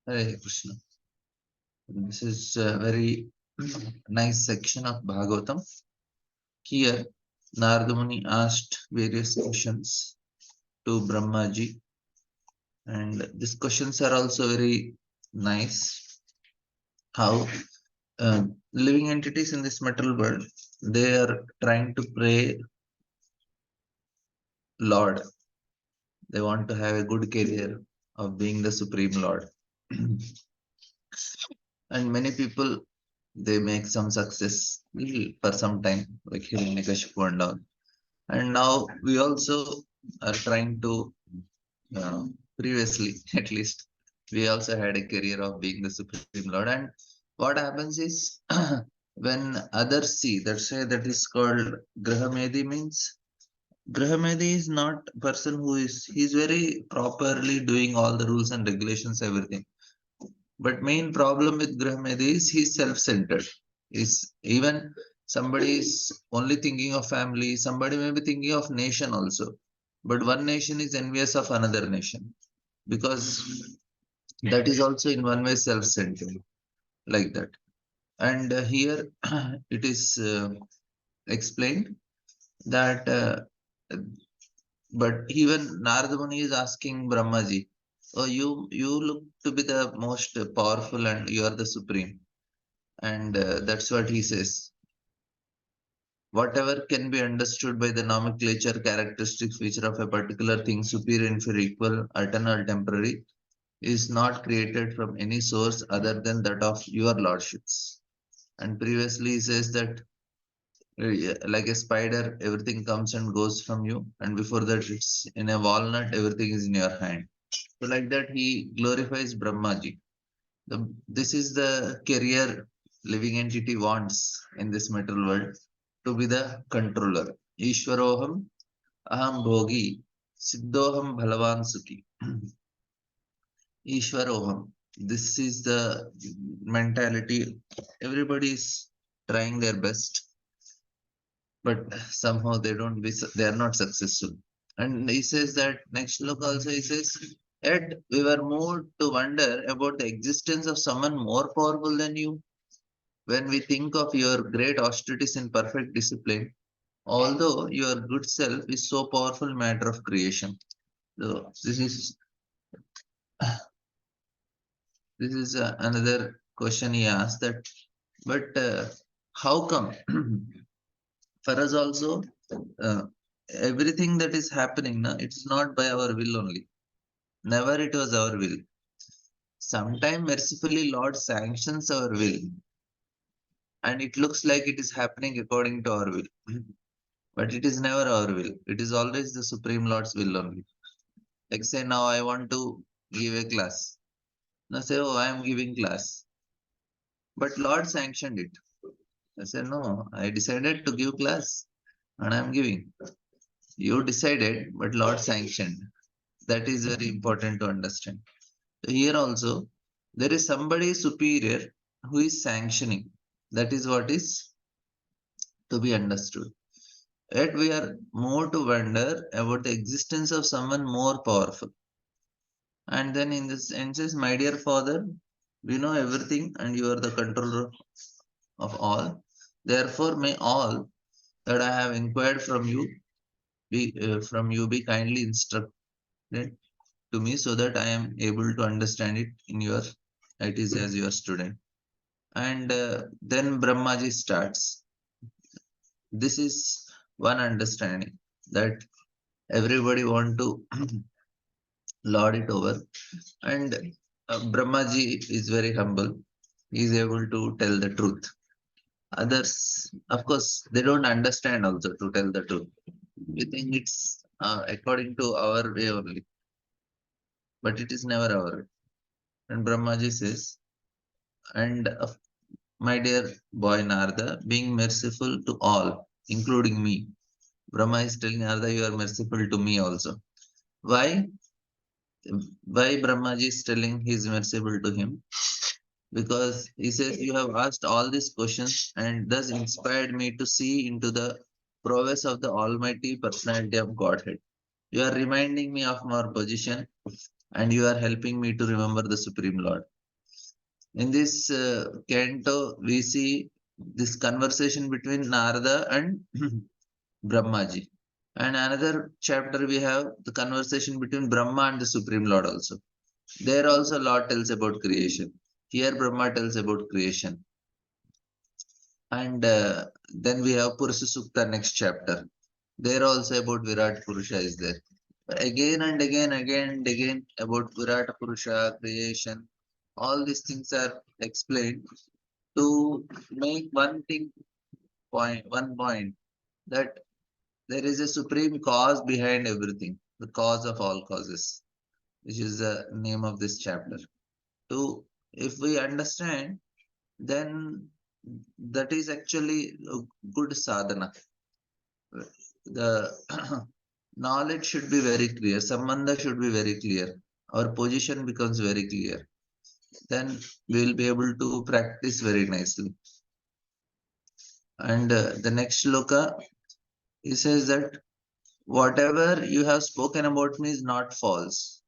Hare Krishna. This is a very nice section of Bhagavatam. Here, Narada Muni asked various questions to Brahmaji, and these questions are also very nice. How living entities in this material world, they are trying to pray Lord. They want to have a good career of being the Supreme Lord. And many people, they make some success for some time, like Hiranyakashipu and all. And now we also are trying to, uh, previously at least, we also had a career of being the Supreme Lord. And what happens is, when others see, that say that is called Grahamedi, means Grahamedi is not person who is, he's very properly doing all the rules and regulations, everything. But main problem with Grahamedi is he's self-centered. Is even somebody is only thinking of family, somebody may be thinking of nation also. But one nation is envious of another nation, because that is also in one way self-centered, like that. And here it is explained that, but even Narada Muni is asking Brahmaji, "Oh, you look to be the most powerful, and you are the supreme." And that's what he says. Whatever can be understood by the nomenclature, characteristics, feature of a particular thing, superior, inferior, equal, eternal, temporary, is not created from any source other than that of your lordships. And previously he says that, yeah, like a spider, everything comes and goes from you, and before that, it's in a walnut, everything is in your hand. So, like that, he glorifies Brahmaji. This is the career living entity wants in this material world, to be the controller. Ishwaroham aham bhogi siddhoham bhalavan sukhi. Ishwaroham. This is the mentality. Everybody is trying their best, but somehow they are not successful. And he says that next look also he says, yet we were moved to wonder about the existence of someone more powerful than you. When we think of your great austerities in perfect discipline, although your good self is so powerful matter of creation. So this is another question he asked, that, but how come for us also, uh, everything that is happening now, it's not by our will only. Never it was our will. Sometime mercifully Lord sanctions our will, and it looks like it is happening according to our will. But it is never our will. It is always the Supreme Lord's will only. Like say now I want to give a class. Now say, oh, I am giving class. But Lord sanctioned it. I say, no, I decided to give class and I am giving. You decided, but Lord sanctioned. That is very important to understand. So here also, there is somebody superior who is sanctioning. That is what is to be understood. Yet we are more to wonder about the existence of someone more powerful. And then in this end says, my dear father, we know everything and you are the controller of all. Therefore, may all that I have inquired from you be kindly instructed to me, so that I am able to understand it in your, it is as your student. And then Brahmaji starts. This is one understanding, that everybody want to lord it over. And Brahmaji is very humble. He is able to tell the truth. Others, of course, they don't understand also to tell the truth. We think it's according to our way only, but it is never our way. And Brahmaji says, and my dear boy Narada, being merciful to all, including me. Brahma is telling Narada, you are merciful to me also. Why? Why Brahmaji is telling he is merciful to him? Because he says, you have asked all these questions and thus inspired me to see into the prowess of the Almighty Personality of Godhead. You are reminding me of my position, and you are helping me to remember the Supreme Lord. In this canto, we see this conversation between Narada and Brahmaji. And another chapter we have the conversation between Brahma and the Supreme Lord also. There also Lord tells about creation. Here Brahma tells about creation. And then we have Purusha Sukta next chapter. There also about Virat Purusha is there. Again and again about Virat Purusha, creation. All these things are explained to make one point that there is a supreme cause behind everything, the cause of all causes, which is the name of this chapter. To if we understand, then that is actually a good sadhana. The knowledge should be very clear, sambandha should be very clear, our position becomes very clear. Then we will be able to practice very nicely. And the next shloka, he says that whatever you have spoken about me is not false,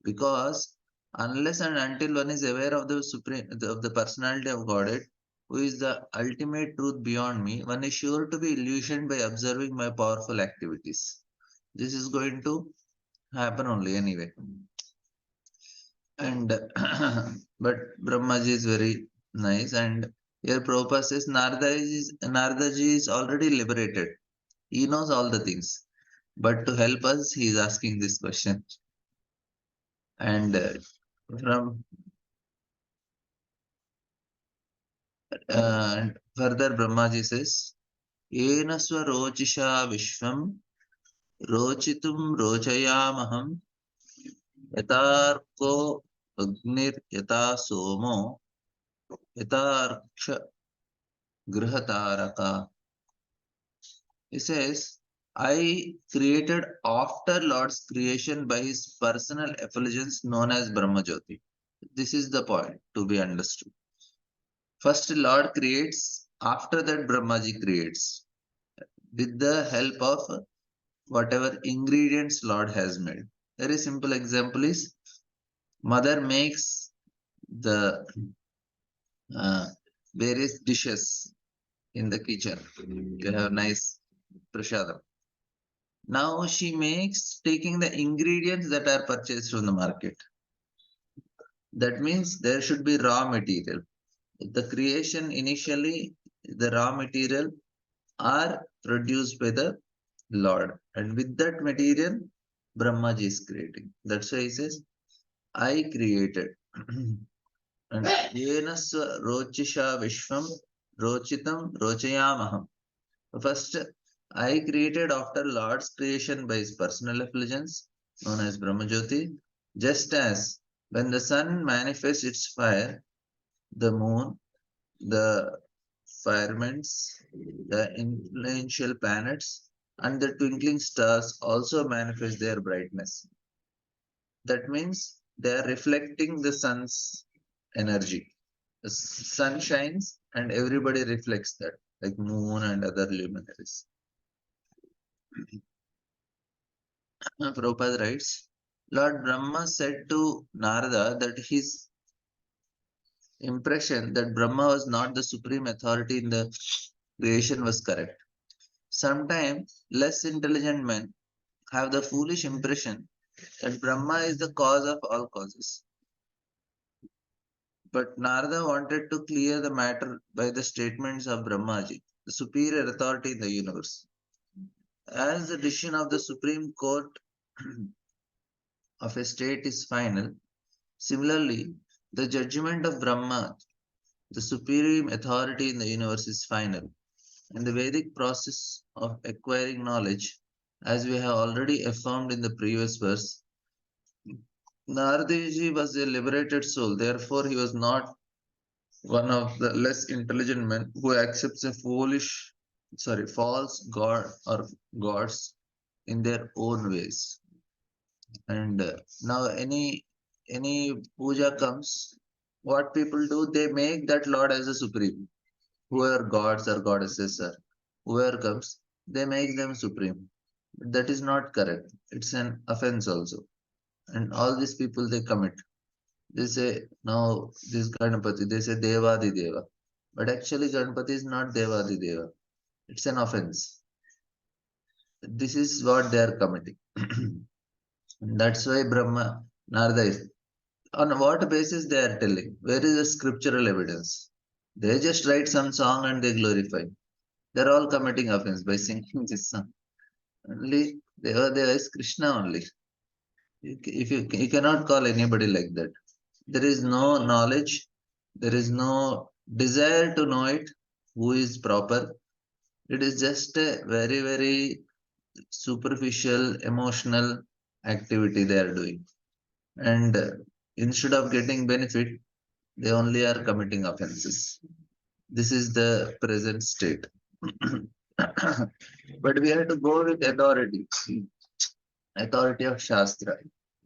because unless and until one is aware of the supreme of the personality of Godhead, who is the ultimate truth beyond me, one is sure to be illusioned by observing my powerful activities. This is going to happen only anyway. And but Brahmaji is very nice, and here Prabhupada says Naradaji is already liberated. He knows all the things. But to help us, he is asking this question. And from and further, Brahmaji says, Yena swarochisha vishvam rochitum rochayamaham yatarko agnir yata somo yatarksha grihataraka. He says, I created after Lord's creation by his personal effulgence known as Brahmajyoti. This is the point to be understood. First, Lord creates, after that, Brahmaji creates with the help of whatever ingredients Lord has made. Very simple example is mother makes the uh, various dishes in the kitchen. You have nice prasadam. Now she makes taking the ingredients that are purchased from the market. That means there should be raw material. The creation initially, the raw material are produced by the Lord. And with that material, Brahmaji is creating. That's why he says, I created. And yenasva rochisha vishvam rochitam rochayamaham. First, I created after Lord's creation by his personal effulgence, known as Brahmajyoti, just as when the sun manifests its fire, the moon, the firmaments, the influential planets, and the twinkling stars also manifest their brightness. That means they are reflecting the sun's energy. The sun shines and everybody reflects that, like moon and other luminaries. Prabhupada writes, Lord Brahma said to Narada that his impression that Brahma was not the supreme authority in the creation was correct. Sometimes less intelligent men have the foolish impression that Brahma is the cause of all causes. But Narada wanted to clear the matter by the statements of Brahmaji, the superior authority in the universe. As the decision of the Supreme Court of a state is final, similarly, the judgment of Brahma, the supreme authority in the universe, is final. And the Vedic process of acquiring knowledge, as we have already affirmed in the previous verse, Naradaji was a liberated soul, therefore, he was not one of the less intelligent men who accepts a false god or gods in their own ways. And now any puja comes, what people do, they make that Lord as a supreme. Whoever gods or goddesses are, whoever comes, they make them supreme. That is not correct. It's an offense also. And all these people they commit. They say no, this Ganapati, they say Devadi Deva, but actually Ganapati is not Devadi Deva. It's an offense. This is what they are committing. That's why Brahma, Narada is. On what basis they are telling? Where is the scriptural evidence? They just write some song and they glorify. They're all committing offense by singing this song. Only Deva is Krishna only. You cannot call anybody like that. There is no knowledge. There is no desire to know it. Who is proper? It is just a very, very superficial, emotional activity they are doing. And instead of getting benefit, they only are committing offenses. This is the present state. But we have to go with authority, authority of Shastra.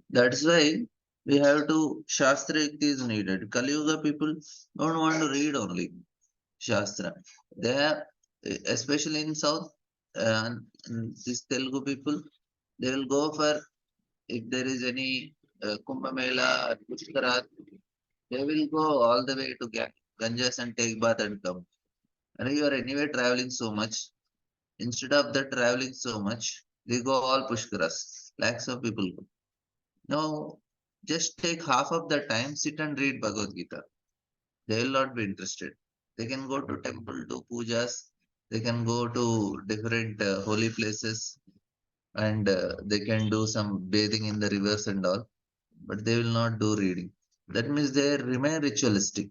That's why we have to, Shastra Yukti is needed. Kali Yuga people don't want to read only Shastra. They have, especially in South, these Telugu people, they will go for, if there is any Kumbh Mela or Pushkara, they will go all the way to Ganges and take bath and come. And you are anyway traveling so much. Instead of that traveling so much, they go all Pushkaras. Lakhs of people go. Now, just take half of the time, sit and read Bhagavad Gita. They will not be interested. They can go to temple, do pujas. They can go to different holy places, and they can do some bathing in the rivers and all. But they will not do reading. That means they remain ritualistic.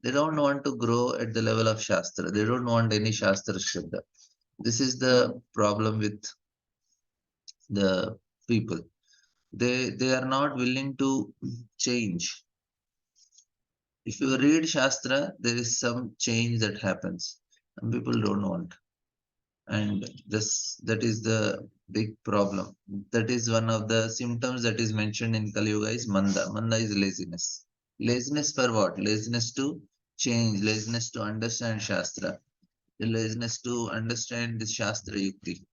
They don't want to grow at the level of Shastra. They don't want any Shastra Shraddha. This is the problem with the people. They are not willing to change. If you read Shastra, there is some change that happens, and people don't want. And that is the big problem. That is one of the symptoms that is mentioned in Kali Yuga is Manda. Manda is laziness. Laziness for what? Laziness to change, laziness to understand Shastra, the laziness to understand the Shastra Yukti.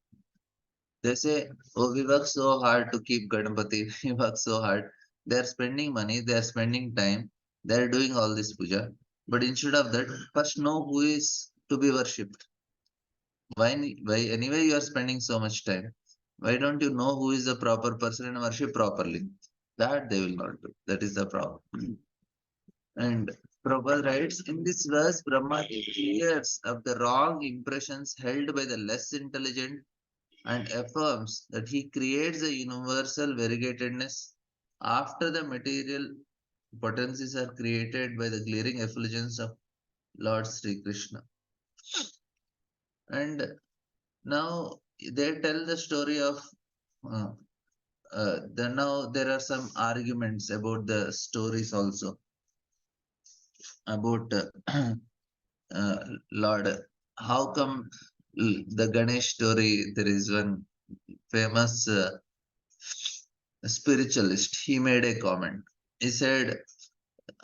They say, oh, we work so hard to keep Ganapati, we work so hard. They are spending money, they are spending time, they are doing all this puja. But instead of that, first know who is to be worshipped. Why anyway you are spending so much time? Why don't you know who is the proper person and worship properly? That they will not do. That is the problem. And Prabhupada writes, in this verse, Brahma clears up the wrong impressions held by the less intelligent and affirms that he creates a universal variegatedness after the material potencies are created by the glaring effulgence of Lord Sri Krishna. And now they tell the story of uh, now there are some arguments about the stories also about uh, Lord. How come the Ganesh story? There is one famous spiritualist. He made a comment. He said,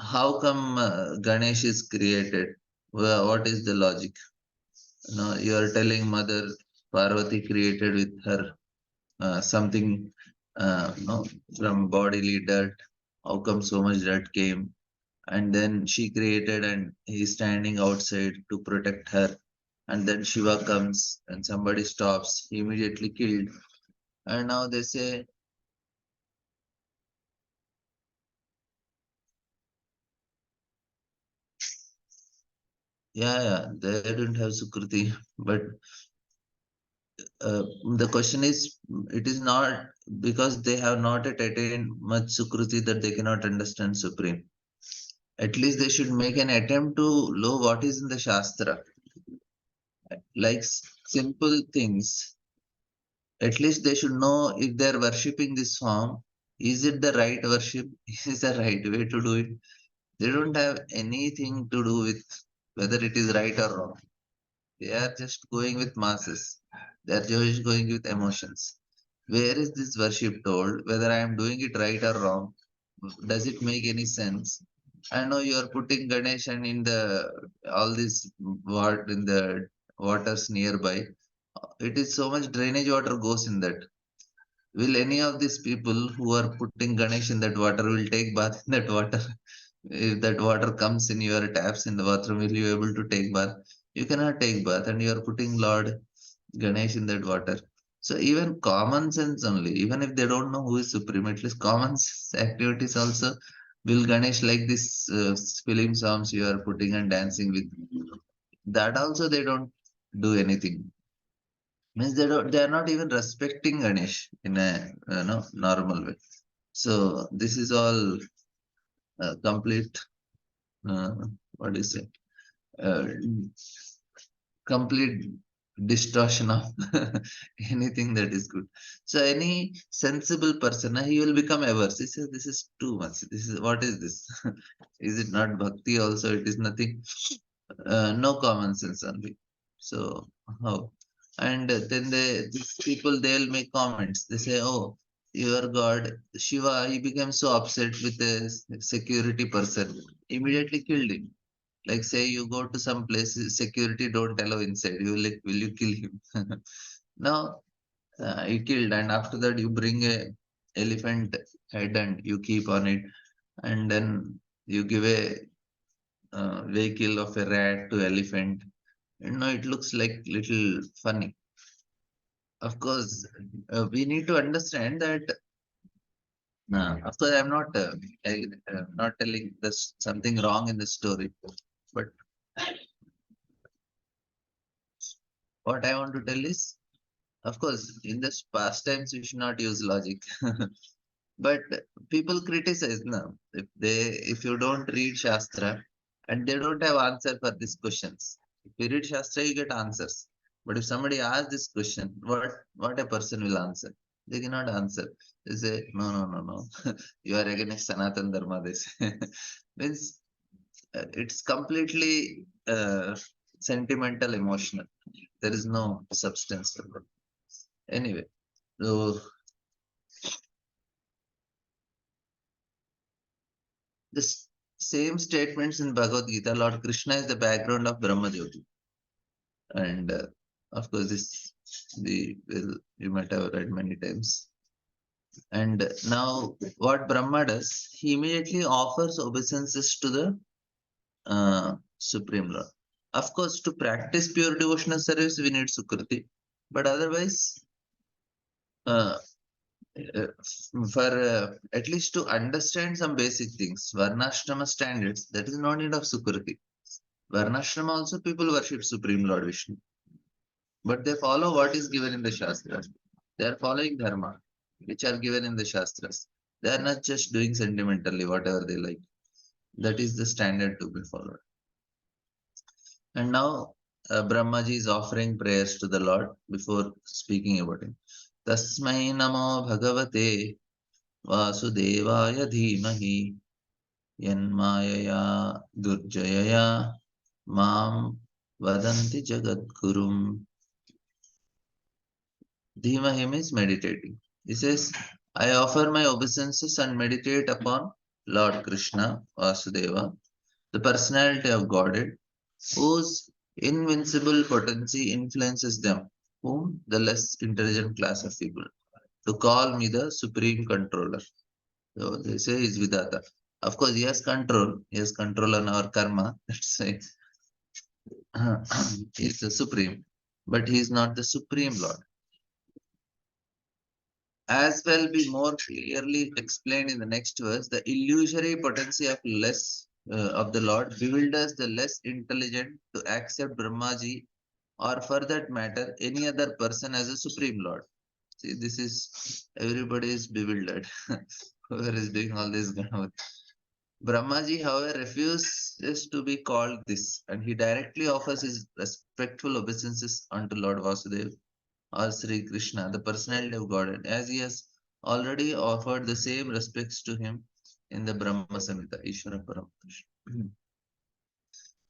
"How come Ganesh is created? Well, what is the logic? No, you are telling Mother Parvati created with her something no, from bodily dirt. How come so much dirt came? And then she created, and he's standing outside to protect her. And then Shiva comes, and somebody stops. He immediately killed. And now they say, yeah, they don't have Sukruti, but uh, the question is, it is not because they have not yet attained much Sukruti that they cannot understand Supreme. At least they should make an attempt to know what is in the Shastra, like simple things. At least they should know if they are worshipping this form, is it the right worship? Is the right way to do it? They don't have anything to do with whether it is right or wrong. They are just going with masses. They are just going with emotions. Where is this worship told? Whether I am doing it right or wrong? Does it make any sense? I know you are putting Ganesh and in the all this what in the waters nearby. It is so much drainage water goes in that. Will any of these people who are putting Ganesh in that water will take bath in that water? If that water comes in your taps in the bathroom, will you able to take bath? You cannot take bath, and you are putting Lord Ganesh in that water. So even common sense only, even if they don't know who is supreme, at least common sense activities also. Will Ganesh like this film songs you are putting and dancing with? That also they don't do anything. Means they are not even respecting Ganesh in a normal way. So this is all complete. Uh, what do you say? Uh, Complete distortion of anything that is good. So any sensible person, he will become averse. He says, "This is too much. This is what is this? Is it not bhakti? Also, it is nothing. No common sense only. So how? And then these people they'll make comments. They say, "Oh, your God Shiva, he became so upset with the security person, immediately killed him." Like say you go to some places, security don't allow inside. You like, will you kill him? Now he killed, and after that you bring a elephant head and you keep on it, and then you give a vehicle of a rat to elephant. It looks like little funny. Of course, we need to understand that. Of course, I'm not telling this something wrong in the story, but what I want to tell is, of course, in this past times, we should not use logic. But people criticize now. If you don't read Shastra and they don't have answer for these questions. If you read Shastra, you get answers. But if somebody asks this question, what a person will answer? They cannot answer. They say, no, no, no, no. You are against Sanatan Dharma, they say. Means it's completely sentimental, emotional. There is no substance to it. Anyway, so the same statements in Bhagavad Gita, Lord Krishna is the background of Brahma Jyoti. And of course, this you might have read many times. And now, what Brahma does, he immediately offers obeisances to the Supreme Lord. Of course, to practice pure devotional service, we need Sukriti. But otherwise, uh, uh, for at least to understand some basic things, Varnashrama standards, there is no need of Sukriti. Varnashrama also people worship Supreme Lord Vishnu, but they follow what is given in the Shastras. They are following Dharma, which are given in the Shastras. They are not just doing sentimentally whatever they like. That is the standard to be followed. And now Brahmaji is offering prayers to the Lord before speaking about him. Tasmai namo bhagavate vasudevaya dhimahi yanmayaya durjayaya mam vadanti jagadgurum. Dhimahim is meditating. He says, I offer my obeisances and meditate upon Lord Krishna, Vasudeva, the personality of Godhead, whose invincible potency influences them, whom the less intelligent class of people, to call me the supreme controller. So they say is Vidata. Of course, he has control on our karma. That's why he is the supreme, but he is not the supreme Lord. As will be more clearly explained in the next verse, the illusory potency of less of the Lord bewilders the less intelligent to accept Brahmaji or for that matter any other person as a supreme Lord. See, this is everybody is bewildered. Whoever is doing all this Ganavati. Brahmaji, however, refuses to be called this, and he directly offers his respectful obeisances unto Lord Vasudeva or Sri Krishna, the personality of God, as he has already offered the same respects to him in the Brahma Samhita, Ishvara Param.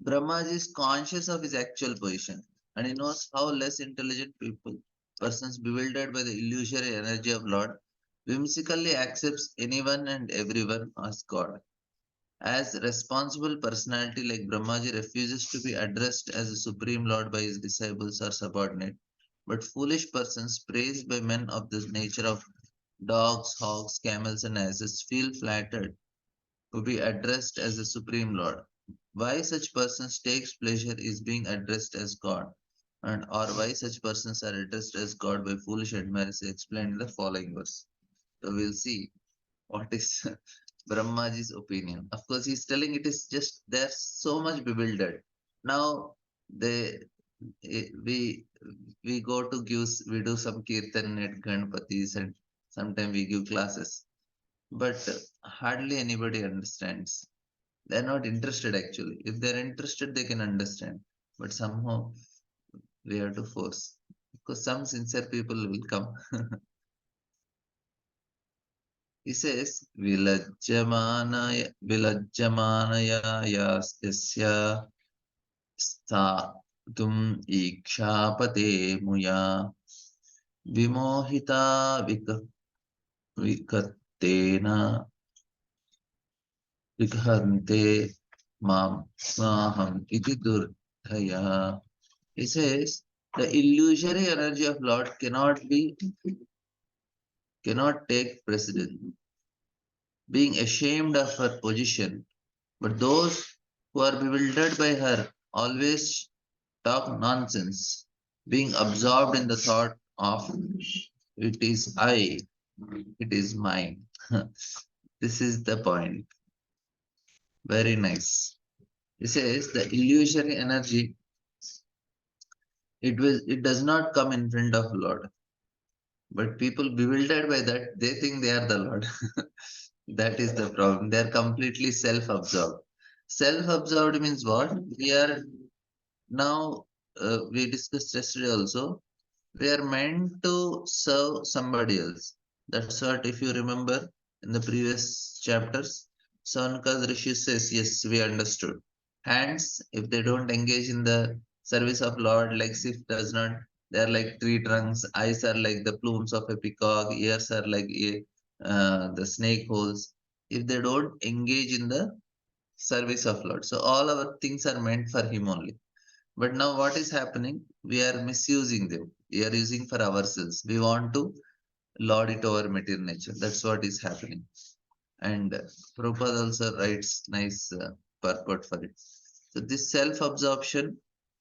Brahmaji is conscious of his actual position and he knows how less intelligent people, persons bewildered by the illusory energy of Lord, whimsically accepts anyone and everyone as God. As responsible personality like Brahmaji refuses to be addressed as a supreme lord by his disciples or subordinate, but foolish persons praised by men of the nature of Dogs, hogs, camels, and asses feel flattered to be addressed as the Supreme Lord. Why such persons takes pleasure is being addressed as God, and or why such persons are addressed as God by foolish admirers is explained in the following verse. So we'll see what is Brahmaji's opinion. Of course, he's telling it is just they're so much bewildered. Now they we go to we do some kirtan at Ganpatis and sometimes we give classes, but hardly anybody understands. They're not interested actually. If they're interested, they can understand, but somehow we have to force because some sincere people will come. He says, Vilajjamanaya yasya tum ikshapate muya vimohita vikattena vikhante mam maham iti durdhaya. He says, the illusory energy of Lord cannot take precedence, being ashamed of her position. But those who are bewildered by her always talk nonsense, being absorbed in the thought of it is I, it is mine. This is the point. Very nice. He says the illusory energy it does not come in front of Lord. But people bewildered by that, they think they are the Lord. That is the problem. They are completely self-absorbed. Self-absorbed means what? We are now, we discussed yesterday also, we are meant to serve somebody else. That's what, if you remember in the previous chapters, Sankad Rishi says, yes, we understood. Hands, if they don't engage in the service of Lord, legs, if does not, they are like tree trunks, eyes are like the plumes of a peacock, ears are like the snake holes. If they don't engage in the service of Lord, so all our things are meant for Him only. But now what is happening? We are misusing them. We are using for ourselves. We want to lord it over material nature. That's what is happening. And Prabhupada also writes nice purport for it. So this self-absorption,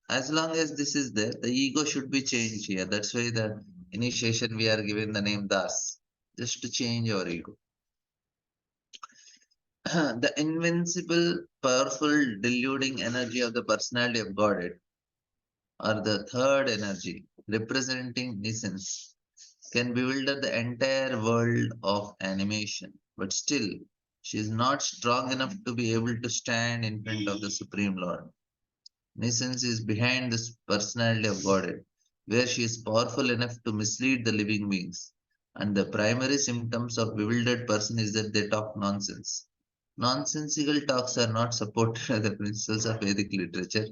as long as this is there, the ego should be changed here. That's why the initiation we are given the name Das, just to change our ego. The invincible, powerful, deluding energy of the personality of Godhead, or the third energy, representing essence, can bewilder the entire world of animation. But still, she is not strong enough to be able to stand in front of the Supreme Lord. Essence is behind this personality of Godhead, where she is powerful enough to mislead the living beings. And the primary symptoms of bewildered person is that they talk nonsense. Nonsensical talks are not supported by the principles of Vedic literature.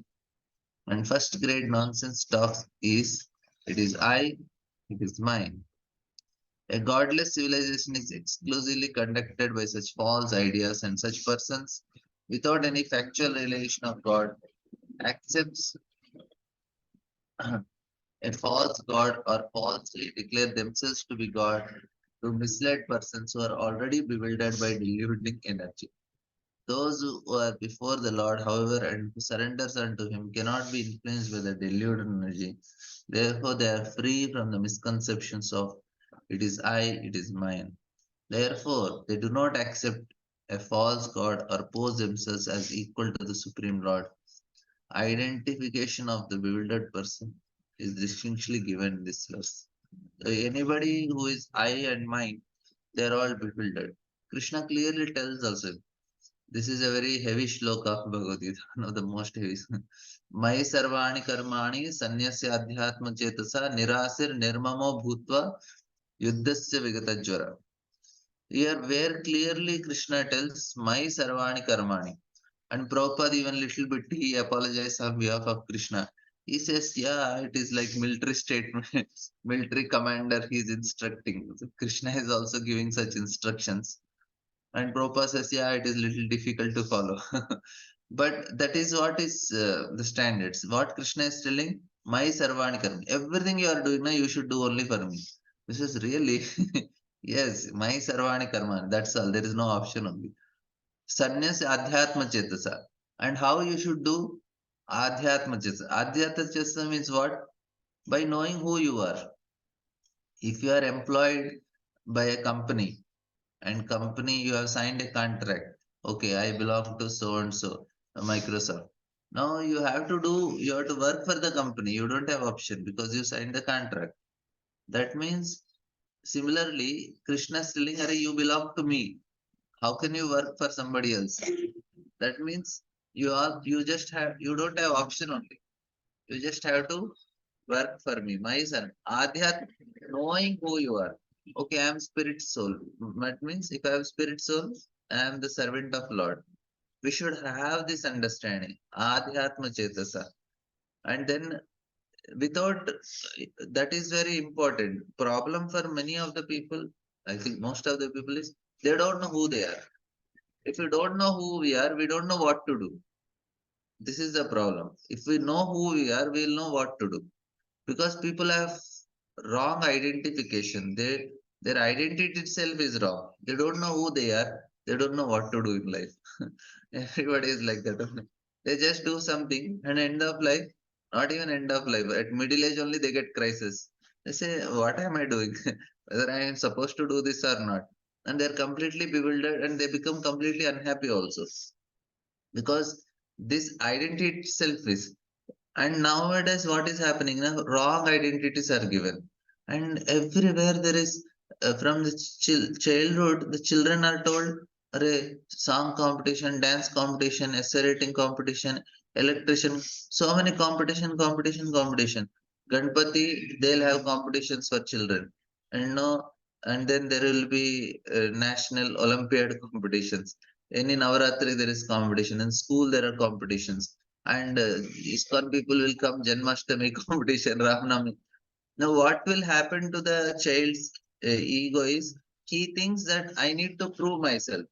And first grade nonsense talks is it is I, it is mine. A godless civilization is exclusively conducted by such false ideas, and such persons, without any factual relation of God, accepts a false God or falsely declare themselves to be God to mislead persons who are already bewildered by deluding energy. Those who are before the Lord, however, and who surrenders unto Him cannot be influenced by the deluded energy. Therefore, they are free from the misconceptions of it is I, it is mine. Therefore, they do not accept a false God or pose themselves as equal to the Supreme Lord. Identification of the bewildered person is distinctly given in this verse. So anybody who is I and mine, they are all bewildered. Krishna clearly tells us this is a very heavy shloka of Bhagavad Gita, one of the most heavy. Mai sarvani karmani sanyasya adhyatma chetasa nirasir nirmamo bhutva yuddhasya vigatajvara. Here, where clearly Krishna tells, my sarvani karmani. And Prabhupada even little bit he apologized on behalf of Krishna. He says, yeah, it is like military statement, military commander he's instructing. So Krishna is also giving such instructions. And Prabhupada says, yeah, it is little difficult to follow. But that is what is the standards. What Krishna is telling, my sarvani karmani. Everything you are doing now, you should do only for me. This is really Yes, my sarvani karma. That's all. There is no option only. Sannyas adhyatma chetasa. And how you should do adhyatma chetasa? Adhyatma chetasa means what? By knowing who you are. If you are employed by a company and company you have signed a contract, okay, I belong to so and so, Microsoft. Now you have to work for the company. You don't have option because you signed the contract. That means similarly, Krishna is telling, Arey, you belong to me. How can you work for somebody else? That means you don't have option only. You just have to work for me, my son. Adhyat, knowing who you are. Okay, I am spirit soul. That means if I have spirit soul, I am the servant of Lord. We should have this understanding. Adhyatma Chetasa. And then without that is very important. Problem for many of the people, I think most of the people is they don't know who they are. If we don't know who we are, we don't know what to do. This is the problem. If we know who we are, we'll know what to do. Because people have wrong identification. Their identity itself is wrong. They don't know who they are. They don't know what to do in life. Everybody is like that only. They just do something and end of life, not even end of life. At middle age only they get crisis. They say, "What am I doing? Whether I am supposed to do this or not?" And they're completely bewildered and they become completely unhappy also because this identity itself is. And nowadays, what is happening now? Wrong identities are given, and everywhere there is from the childhood, the children are told, "Arey, song competition, dance competition, essay writing competition, electrician, so many competition. Ganpati, they'll have competitions for children, and no, and then there will be national Olympiad competitions. Any Navaratri, there is competition. In school, there are competitions and ISKCON people will come Janmashtami competition, Ramnami. Now, what will happen to the child's ego is he thinks that I need to prove myself.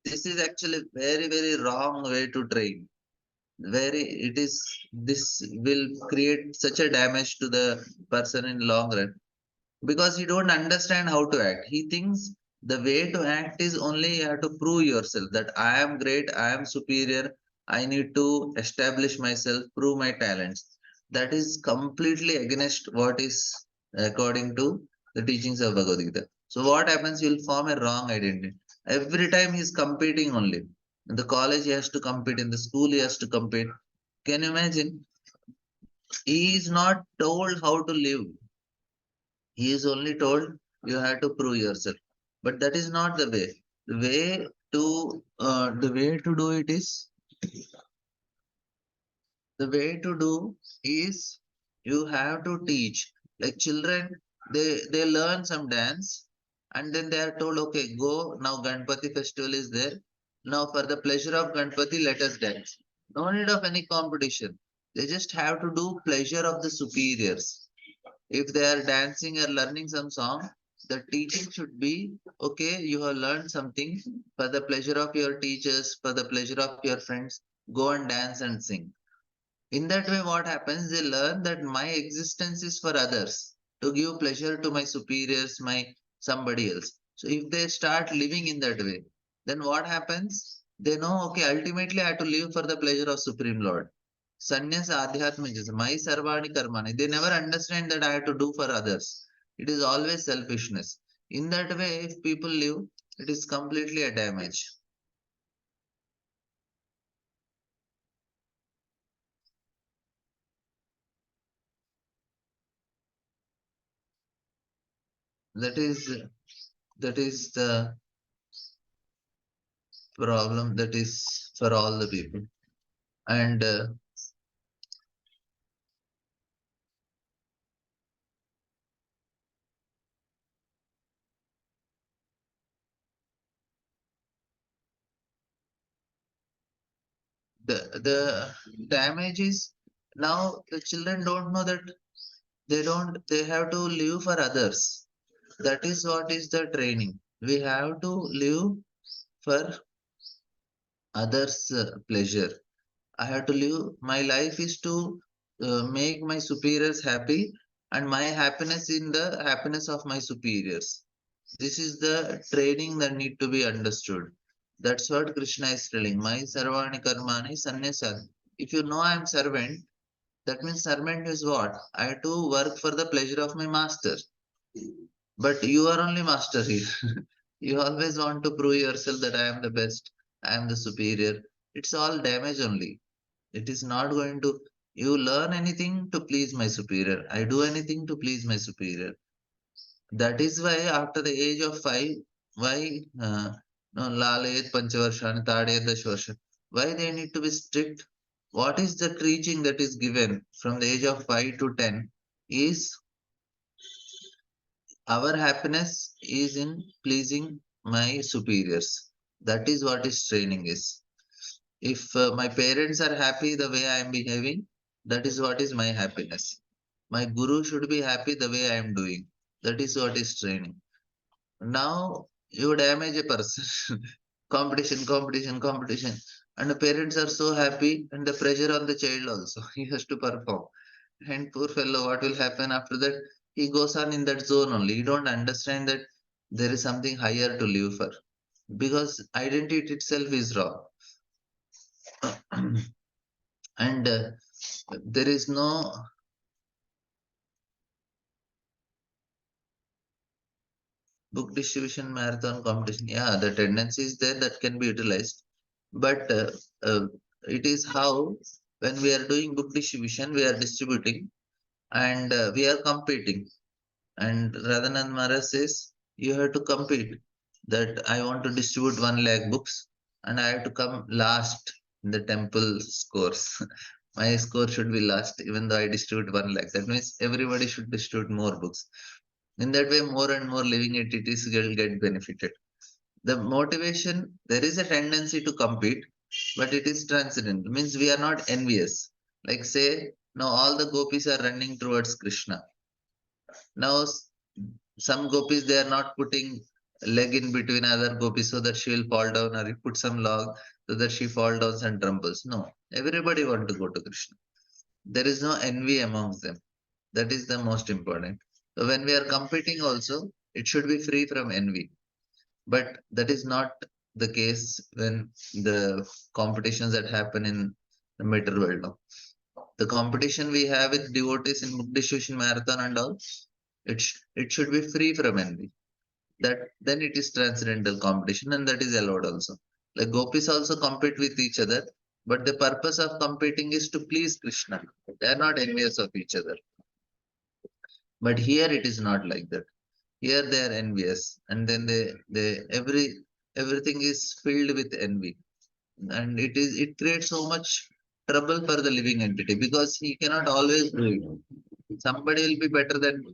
This is actually very, very wrong way to train. Very, it is, this will create such a damage to the person in long run because he don't understand how to act. He thinks the way to act is only you have to prove yourself that I am great, I am superior, I need to establish myself, prove my talents. That is completely against what is according to the teachings of Bhagavad Gita. So what happens? You'll form a wrong identity. Every time he's competing only. In the college he has to compete, in the school he has to compete. Can you imagine? He is not told how to live. He is only told you have to prove yourself. But that is not the way. The way to do it is the way to do is you have to teach. Like children, they learn some dance and then they are told, okay, go now Ganpati festival is there. Now for the pleasure of Ganpati, let us dance. No need of any competition. They just have to do pleasure of the superiors. If they are dancing or learning some song, the teaching should be okay, you have learned something for the pleasure of your teachers, for the pleasure of your friends, go and dance and sing. In that way, what happens? They learn that my existence is for others to give pleasure to my superiors, my somebody else. So if they start living in that way, then what happens? They know, okay, ultimately I have to live for the pleasure of Supreme Lord. Sannyas adhyatma, my sarvani karmani. They never understand that I have to do for others. It is always selfishness. In that way, if people live, it is completely a damage. That is that is the problem that is for all the people. And the damage is now the children don't know that they have to live for others. That is what is the training. We have to live for others' pleasure. I have to live. My life is to make my superiors happy, and my happiness in the happiness of my superiors. This is the training that need to be understood. That's what Krishna is telling. My sarvani karmani sanyasa. If you know I am servant, that means servant is what? I have to work for the pleasure of my master. But you are only master here. You always want to prove yourself that I am the best, I am the superior. It's all damage only. It is not going to. You learn anything to please my superior. I do anything to please my superior. That is why after the age of 5, why no, Lalayat Panchavarshan, Tadayat Dashvarshan, why they need to be strict? What is the teaching that is given from the age of 5 to 10 is our happiness is in pleasing my superiors. That is what is training is. If my parents are happy the way I am behaving, that is what is my happiness. My guru should be happy the way I am doing. That is what is training. Now you damage a person. Competition, competition, competition. And the parents are so happy, and the pressure on the child also. He has to perform. And poor fellow, what will happen after that? He goes on in that zone only. You don't understand that there is something higher to live for. Because identity itself is wrong. And there is no book distribution marathon competition. Yeah, the tendency is there that can be utilized. But it is how when we are doing book distribution, we are distributing and we are competing. And Radhanand Maharaj says, you have to compete. That I want to distribute 1 lakh books and I have to come last in the temple scores. My score should be last, even though I distribute 1 lakh. That means everybody should distribute more books. In that way, more and more living entities will get benefited. The motivation, there is a tendency to compete, but it is transcendental. Means we are not envious. Like say, now all the gopis are running towards Krishna. Now some gopis they are not putting leg in between other gopis so that she will fall down, or you put some log so that she fall down and trembles. No, everybody want to go to Krishna. There is no envy amongst them. That is the most important. So when we are competing also, it should be free from envy. But that is not the case when the competitions that happen in the matter world now. The competition we have with devotees in book distribution marathon and all, it should be free from envy. That then it is transcendental competition and that is allowed also. Like gopis also compete with each other, but the purpose of competing is to please Krishna. They are not envious of each other. But here it is not like that. Here they are envious, and then they everything is filled with envy, and it creates so much trouble for the living entity because he cannot always do it. Somebody will be better than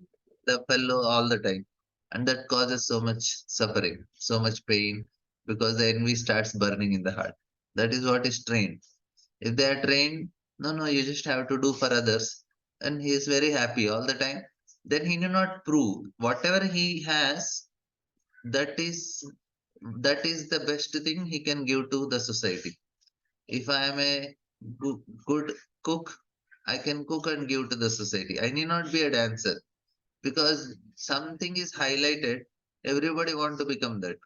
the fellow all the time, and that causes so much suffering, so much pain, because the envy starts burning in the heart. That is what is trained. If they are trained, no, no, you just have to do for others, and he is very happy all the time. Then he need not prove whatever he has. That is that is the best thing he can give to the society. If I am a good cook, I can cook and give to the society. I need not be a dancer because something is highlighted. Everybody want to become that.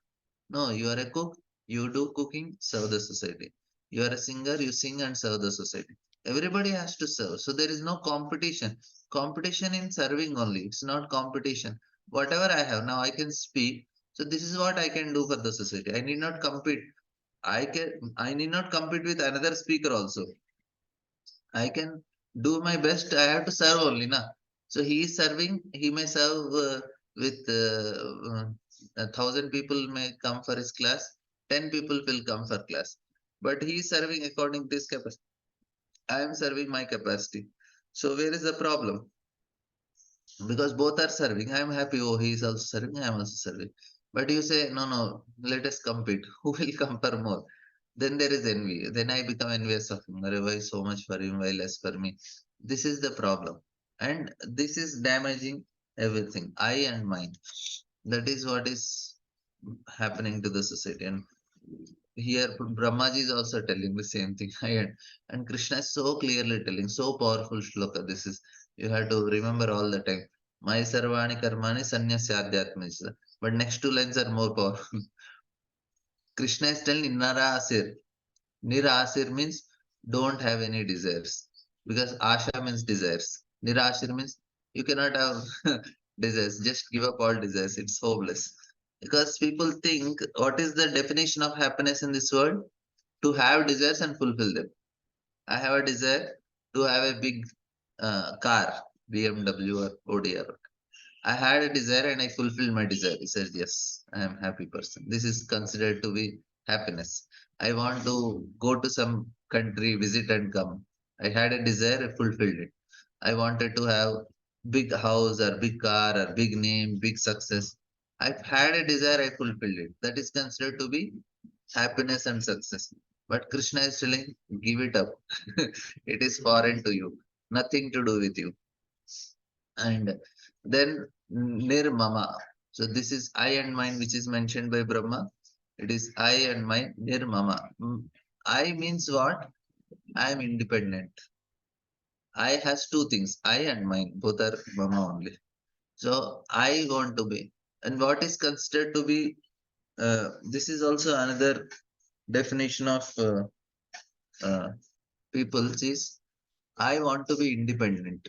No, you are a cook, you do cooking, serve the society. You are a singer, you sing and serve the society. Everybody has to serve. So there is no competition. Competition in serving only. It's not competition. Whatever I have, now I can speak. So this is what I can do for the society. I need not compete. I need not compete with another speaker also. I can do my best. I have to serve only, na. So he is serving. He may serve with 1,000 people may come for his class. 10 people will come for class, but he is serving according to his capacity. I am serving my capacity. So where is the problem? Because both are serving. I am happy. Oh, he is also serving. I am also serving. But you say, no, no, let us compete. Who will come for more? Then there is envy. Then I become envious of him. Arey, why so much for him, why less for me? This is the problem. And this is damaging everything. I and mine. That is what is happening to the society. And here Brahmaji is also telling the same thing. And Krishna is so clearly telling, so powerful shloka. This is you have to remember all the time. My sarvani karmani sanyasya adhyatma. But next two lines are more powerful. Krishna is telling Nirasir. Nirasir means don't have any desires. Because Asha means desires. Nirasir means you cannot have desires. Just give up all desires. It's hopeless. Because people think, what is the definition of happiness in this world? To have desires and fulfill them. I have a desire to have a big car, BMW or Audi. I had a desire and I fulfilled my desire. He says, yes, I am a happy person. This is considered to be happiness. I want to go to some country, visit and come. I had a desire, I fulfilled it. I wanted to have big house or big car or big name, big success. I've had a desire, I fulfilled it. That is considered to be happiness and success. But Krishna is telling, give it up. It is foreign to you, nothing to do with you. And then nirmama. So this is I and mine, which is mentioned by Brahma. It is I and mine, nirmama. I means what? I am independent. I has two things, I and mine, both are mama only. So I want to be. And what is considered to be, this is also another definition of uh, people is I want to be independent.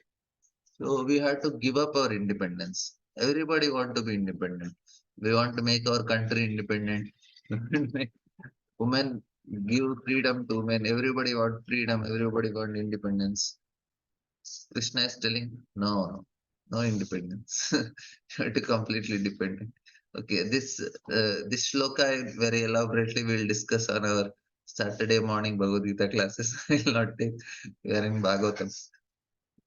So we have to give up our independence. Everybody want to be independent. We want to make our country independent. Women give freedom to women. Everybody want freedom. Everybody want independence. Krishna is telling, no, no independence. You have to completely dependent. Okay, this shloka very elaborately we'll discuss on our Saturday morning Bhagavad Gita classes. I will not take. We are in Bhagavatam.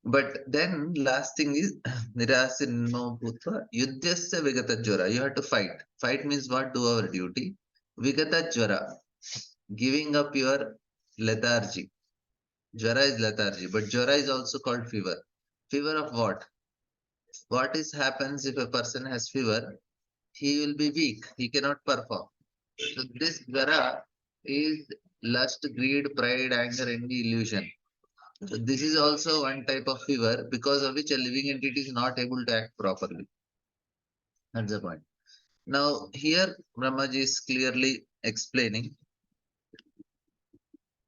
But then last thing is Nirasinno Bhutva Yudhyasya Vigata Jwara. You have to fight. Fight means what? Do our duty. Vigata Jwara. Giving up your lethargy. Jwara is lethargy, but Jwara is also called fever. Fever of what? What is happens if a person has fever? He will be weak. He cannot perform. So this Jwara is lust, greed, pride, anger, envy, illusion. So this is also one type of fever because of which a living entity is not able to act properly. That's the point. Now here Brahmaji is clearly explaining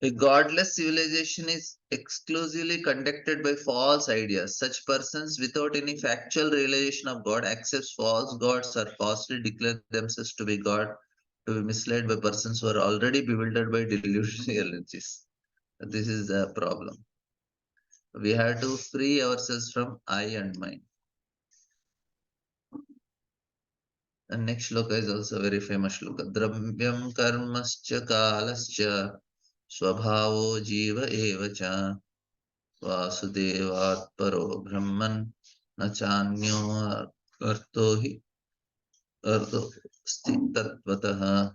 a godless civilization is exclusively conducted by false ideas. Such persons without any factual realization of God accepts false gods or falsely declare themselves to be God to be misled by persons who are already bewildered by delusional energies. This is the problem. We have to free ourselves from I and mine. And next shloka is also a very famous shloka. Dravyam karmascha kalascha swabhavo jiva eva cha vasudevat paro brahman nachanyo arto hi arto sthitatvatah.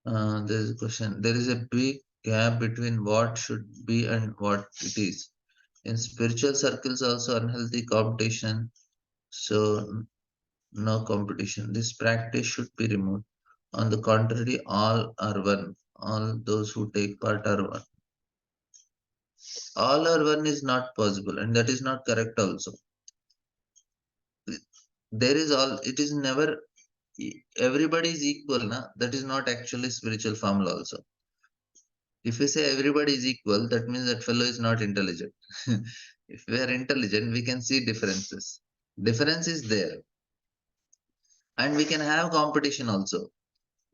There is a question. There is a big gap between what should be and what it is. In spiritual circles, also unhealthy competition. So no competition. This practice should be removed. On the contrary, all are one. All those who take part are one. All are one is not possible, and that is not correct also. There is all, it is never, everybody is equal, na? That is not actually spiritual formula also. If we say everybody is equal, that means that fellow is not intelligent. If we are intelligent, we can see differences. Difference is there, and we can have competition also,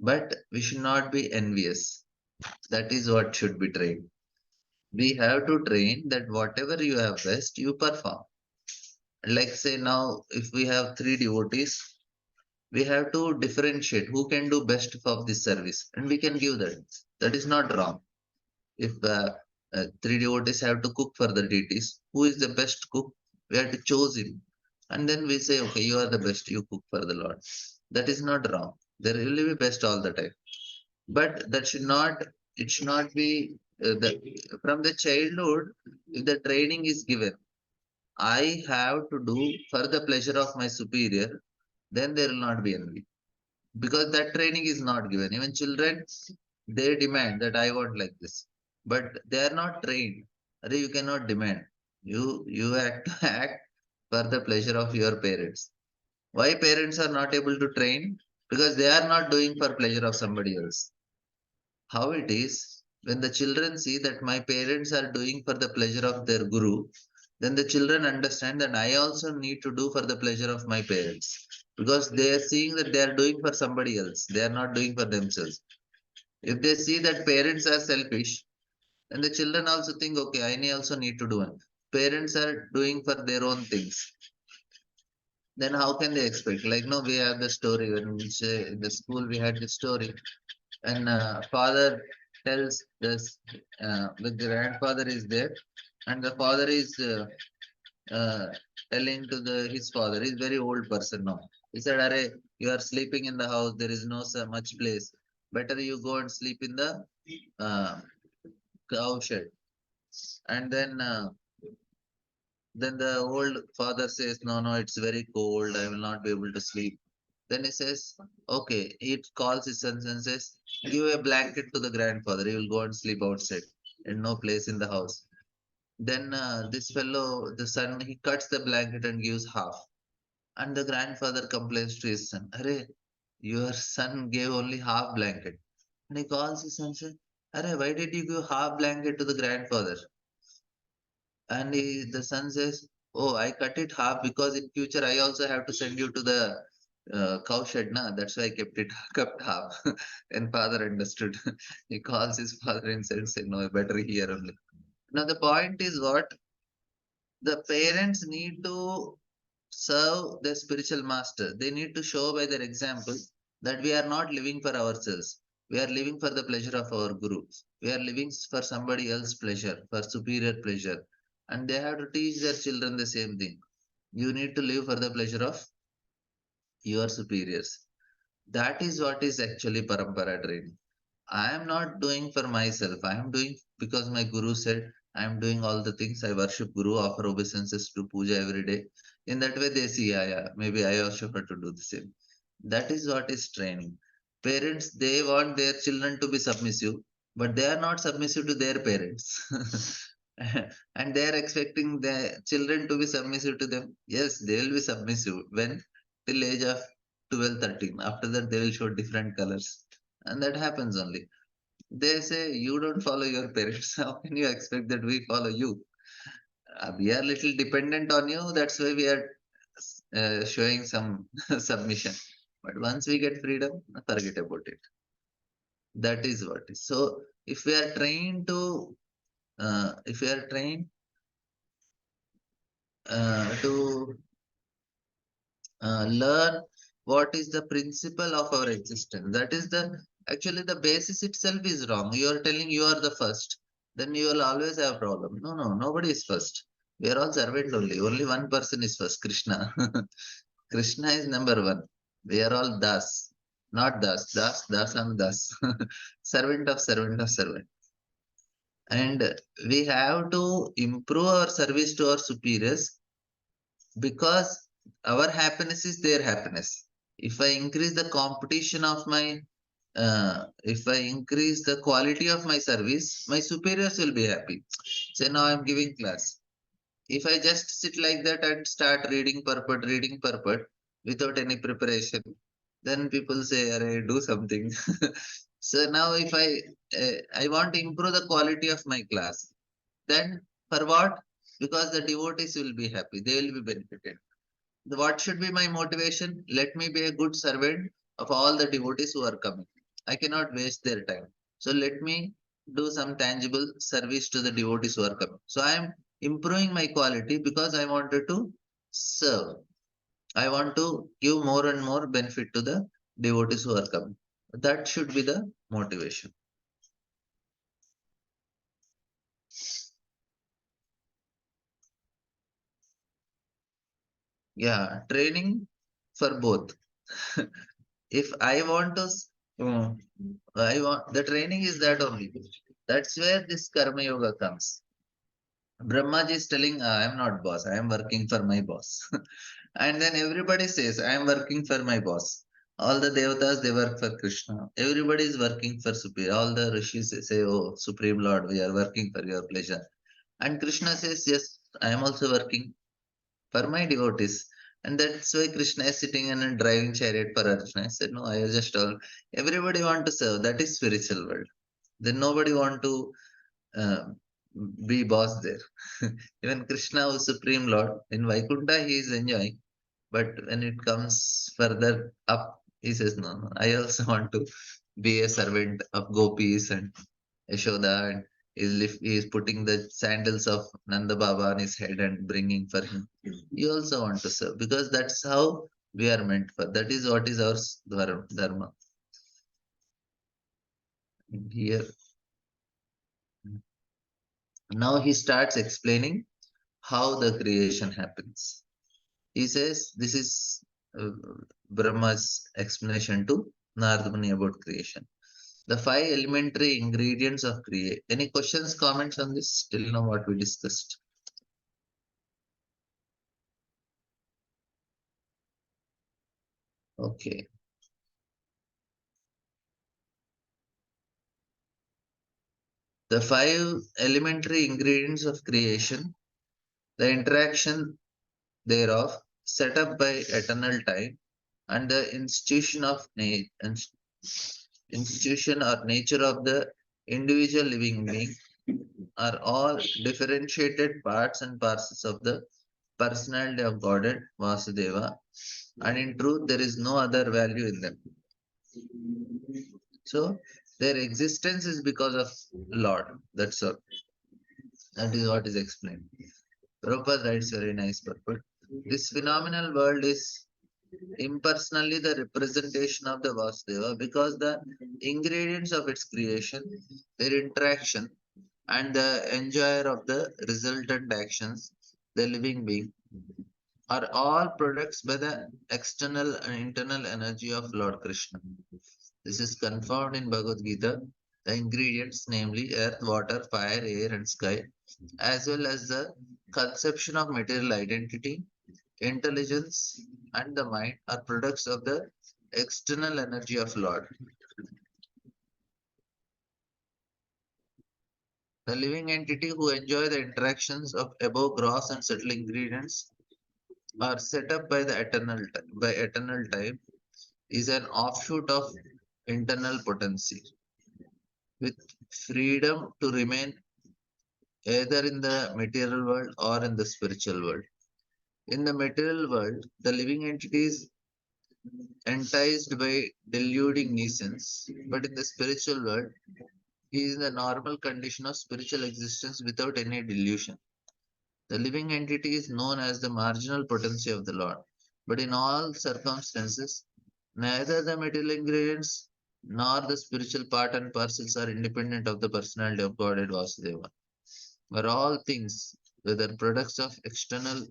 but we should not be envious. That is what should be trained. We have to train that whatever you have best, you perform. Like say now, if we have three devotees, we have to differentiate who can do best of this service, and we can give that. That is not wrong. If three devotees have to cook for the deities, who is the best cook? We have to choose him, and then we say, okay, you are the best. You cook for the Lord. That is not wrong. There will be best all the time, but that should not. It should not be from the childhood. If the training is given, I have to do for the pleasure of my superior, then there will not be envy. Because that training is not given. Even children, they demand that I want like this. but they are not trained. Arey, you cannot demand. You have to act for the pleasure of your parents. Why parents are not able to train? Because they are not doing for pleasure of somebody else. How it is, when the children see that my parents are doing for the pleasure of their guru, then the children understand that I also need to do for the pleasure of my parents. Because they are seeing that they are doing for somebody else, they are not doing for themselves. If they see that parents are selfish, then the children also think, okay, also need to do it. Parents are doing for their own things. Then how can they expect? Like, no, we have the story when we say in the school we had the story, and father tells this, the grandfather is there, and the father is uh, telling to the his father, he's very old person now. He said, Arey, you are sleeping in the house, there is no so much place. Better you go and sleep in the uh, cow shed. And then the old father says, no, no, it's very cold, I will not be able to sleep. Then he says, okay, he calls his sons and says, give a blanket to the grandfather, he will go and sleep outside and no place in the house. Then this fellow, the son, he cuts the blanket and gives half. And the grandfather complains to his son, Arey, your son gave only half blanket. And he calls his son and says, Arey, why did you give half blanket to the grandfather? And the son says, oh, I cut it half because in future I also have to send you to the cow shed. Na? That's why I kept it kept half. And father understood. He calls his father and says, no, better here only. Now the point is what? The parents need to serve the spiritual master. They need to show by their example that we are not living for ourselves. We are living for the pleasure of our guru. We are living for somebody else's pleasure, for superior pleasure. And they have to teach their children the same thing. You need to live for the pleasure of your superiors. That is what is actually parampara training. I am not doing for myself. I am doing because my guru said I am doing all the things. I worship guru, offer obeisances to puja every day. In that way, they see, yeah, yeah, maybe I also have to do the same. That is what is training. Parents, they want their children to be submissive, but they are not submissive to their parents. And they are expecting the children to be submissive to them. Yes, they will be submissive when till age of 12, 13. After that, they will show different colors. And that happens only. They say you don't follow your parents. How can you expect that we follow you? We are little dependent on you. That's why we are showing some submission. But once we get freedom, forget about it. That is what is. So if we are trained to, if we are trained to learn what is the principle of our existence. That is the actually the basis itself is wrong. You are telling you are the first, then you will always have problem. No, no, nobody is first. We are all servant only. Only one person is first, Krishna. Krishna is number one. We are all das, not das, das, das, and das. Servant of servant of servant. And we have to improve our service to our superiors because our happiness is their happiness. If I increase the competition of my if I increase the quality of my service, my superiors will be happy. Say now I'm giving class. If I just sit like that and start reading purport without any preparation, then people say, Arey, do something. So now if I want to improve the quality of my class, then for what? Because the devotees will be happy, they will be benefited. What should be my motivation? Let me be a good servant of all the devotees who are coming. I cannot waste their time. So let me do some tangible service to the devotees who are coming. So I am improving my quality because I wanted to serve. I want to give more and more benefit to the devotees who are coming. That should be the motivation. Yeah, training for both. If I want to, I want the training is that only. That's where this karma yoga comes. Brahmaji is telling, I am not boss, I am working for my boss. And then everybody says, I am working for my boss. All the devatas they work for Krishna. Everybody is working for Supreme. All the rishis say, "Oh, Supreme Lord, we are working for your pleasure." And Krishna says, "Yes, I am also working for my devotees." And that's why Krishna is sitting in a driving chariot for Arjuna. I said, "No, I just all everybody want to serve. That is spiritual world. Then nobody want to uh, be boss there." Even Krishna was Supreme Lord. In Vaikuntha, he is enjoying. But when it comes further up, he says, "No, no, I also want to be a servant of gopis and Yashoda." And he is putting the sandals of Nanda Baba on his head and bringing for him. You also want to serve because that's how we are meant for. That is what is our dharma. And here, now he starts explaining how the creation happens. He says this is uh, Brahma's explanation to Narada Muni about creation. The five elementary ingredients of create. Any questions, comments on this? Till now, what we discussed. Okay. The five elementary ingredients of creation, the interaction thereof, set up by eternal time, and the institution or nature of the individual living being are all differentiated parts and parcels of the personality of Godhead Vasudeva, and in truth, there is no other value in them. So, their existence is because of Lord. That's all. That is what is explained. Prabhupada writes very nice purport. This phenomenal world is impersonally the representation of the Vasudeva because the ingredients of its creation, their interaction, and the enjoyer of the resultant actions, the living being, are all products by the external and internal energy of Lord Krishna. This is confirmed in Bhagavad Gita. The ingredients, namely earth, water, fire, air, and sky, as well as the conception of material identity, intelligence, and the mind, are products of the external energy of Lord. The living entity who enjoy the interactions of above gross and subtle ingredients are set up by the eternal time is an offshoot of internal potency with freedom to remain either in the material world or in the spiritual world. In the material world, the living entity is enticed by deluding nuisance, but in the spiritual world, he is in the normal condition of spiritual existence without any delusion. The living entity is known as the marginal potency of the Lord, but in all circumstances, neither the material ingredients nor the spiritual part and parcels are independent of the personality of Godhead Vasudeva. Where all things, whether products of external,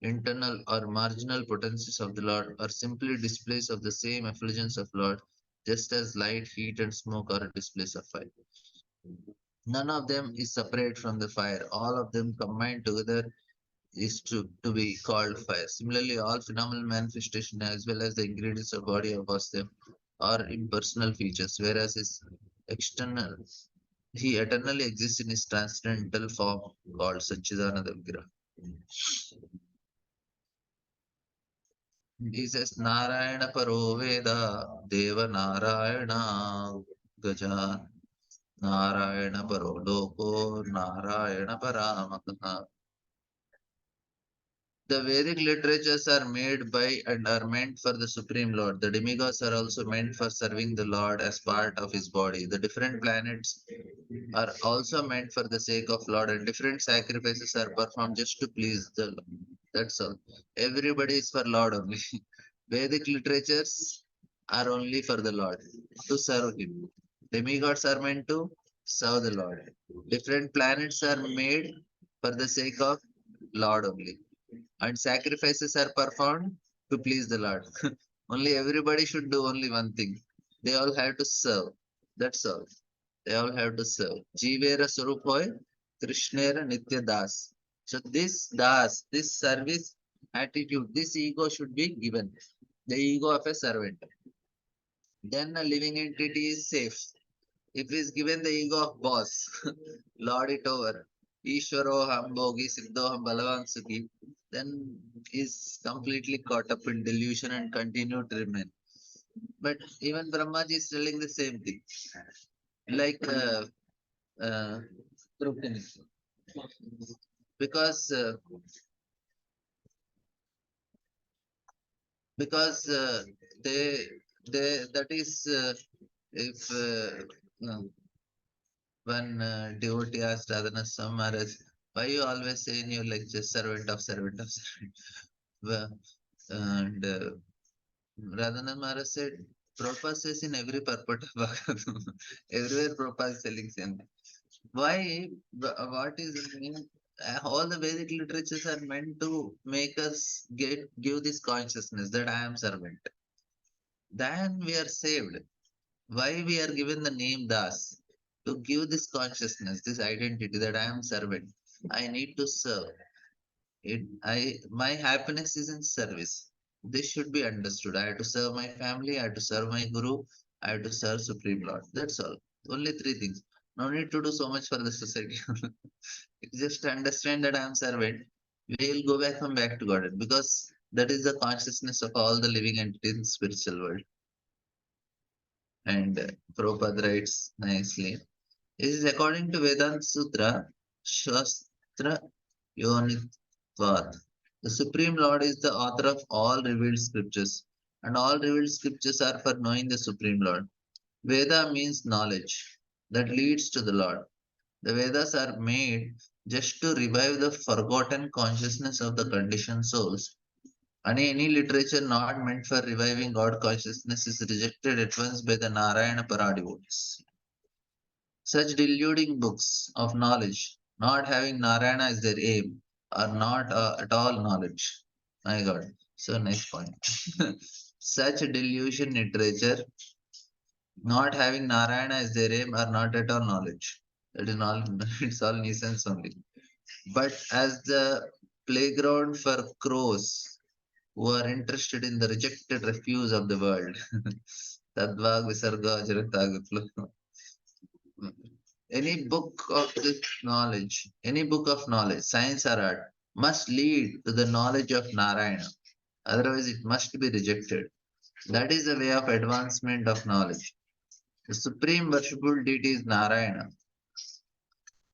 internal, or marginal potencies of the Lord, are simply displays of the same effulgence of Lord, just as light, heat, and smoke are displays of fire. None of them is separate from the fire. All of them combined together is to be called fire. Similarly, all phenomenal manifestation as well as the ingredients of body of Vasudeva are impersonal features, whereas his external he eternally exists in his transcendental form called Satchidananda Vigraha. He says Narayana Paro Veda Deva Narayana Gaja Narayana Paro Loko Narayana Paramakaha. The Vedic literatures are made by and are meant for the Supreme Lord. The demigods are also meant for serving the Lord as part of his body. The different planets are also meant for the sake of Lord, and different sacrifices are performed just to please the Lord. That's all. Everybody is for Lord only. Vedic literatures are only for the Lord, to serve Him. Demigods are meant to serve the Lord. Different planets are made for the sake of Lord only, and sacrifices are performed to please the Lord. Only everybody should do only one thing. They all have to serve. That's all. They all have to serve. Jivera Surupoy, Krishnera Nitya Das. So this Das, this service attitude, this ego should be given. The ego of a servant. then a living entity is safe. If he's given the ego of boss, lord it over, Ishvaro ham bhogi siddho ham balavan sukhi, then he's completely caught up in delusion and continue to remain. But even Brahmaji is telling the same thing. Like uh, Trupani. Because because they that is if no, when devotee asked Radhana Maharaj, why you always say in your lecture servant of servant of servant? Well, and Radhana Maharaj said, Prabhupada says in every purport of Bhagavatam, everywhere Prabhupada is telling same thing. Why? What is it mean? All the Vedic literatures are meant to make us give this consciousness that I am servant. Then we are saved. Why we are given the name Das? To give this consciousness, this identity that I am servant. I need to serve. My happiness is in service. This should be understood. I have to serve my family, I have to serve my guru, I have to serve Supreme Lord. That's all. Only three things. No need to do so much for the society. Just understand that I am servant. We will go back and back to God because that is the consciousness of all the living entities in the spiritual world. And Prabhupada writes nicely. It is according to Vedanta Sutra, Shastra Yonitvat. The Supreme Lord is the author of all revealed scriptures, and all revealed scriptures are for knowing the Supreme Lord. Veda means knowledge that leads to the Lord. The Vedas are made just to revive the forgotten consciousness of the conditioned souls. And any literature not meant for reviving God consciousness is rejected at once by the Narayana Paradivotes. Such deluding books of knowledge, not having Narayana as their aim, are not at all knowledge. My God, so nice point. Such delusion literature, not having Narayana as their aim, are not at all knowledge. That is all. It's all nuisance only. But as the playground for crows who are interested in the rejected refuse of the world, Tadvag Visarga Jaratagaplu. Any book of this knowledge, any book of knowledge, science or art, must lead to the knowledge of Narayana. Otherwise, it must be rejected. That is the way of advancement of knowledge. The supreme worshipful deity is Narayana.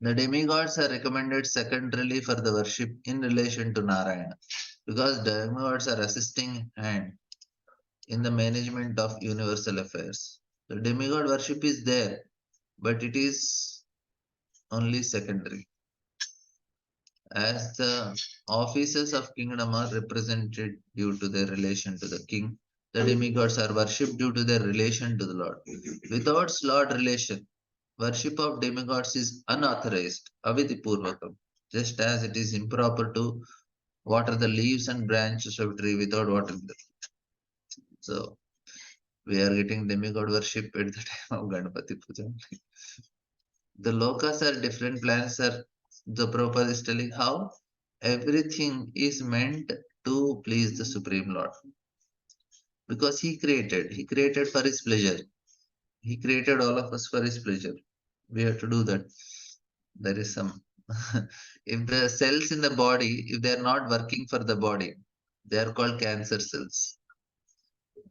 The demigods are recommended secondarily for the worship in relation to Narayana because demigods are assisting hand in the management of universal affairs. The demigod worship is there, but it is only secondary. As the officers of kingdom are represented due to their relation to the king, the demigods are worshipped due to their relation to the Lord. Without Lord relation, worship of demigods is unauthorized, avidipurvakam, just as it is improper to water the leaves and branches of a tree without watering them. So we are getting demigod worship at the time of Ganapati Puja. The lokas are different planets are the Prabhupada is telling how everything is meant to please the Supreme Lord. Because he created for his pleasure. He created all of us for his pleasure. We have to do that. There is some if the cells in the body, if they are not working for the body, they are called cancer cells.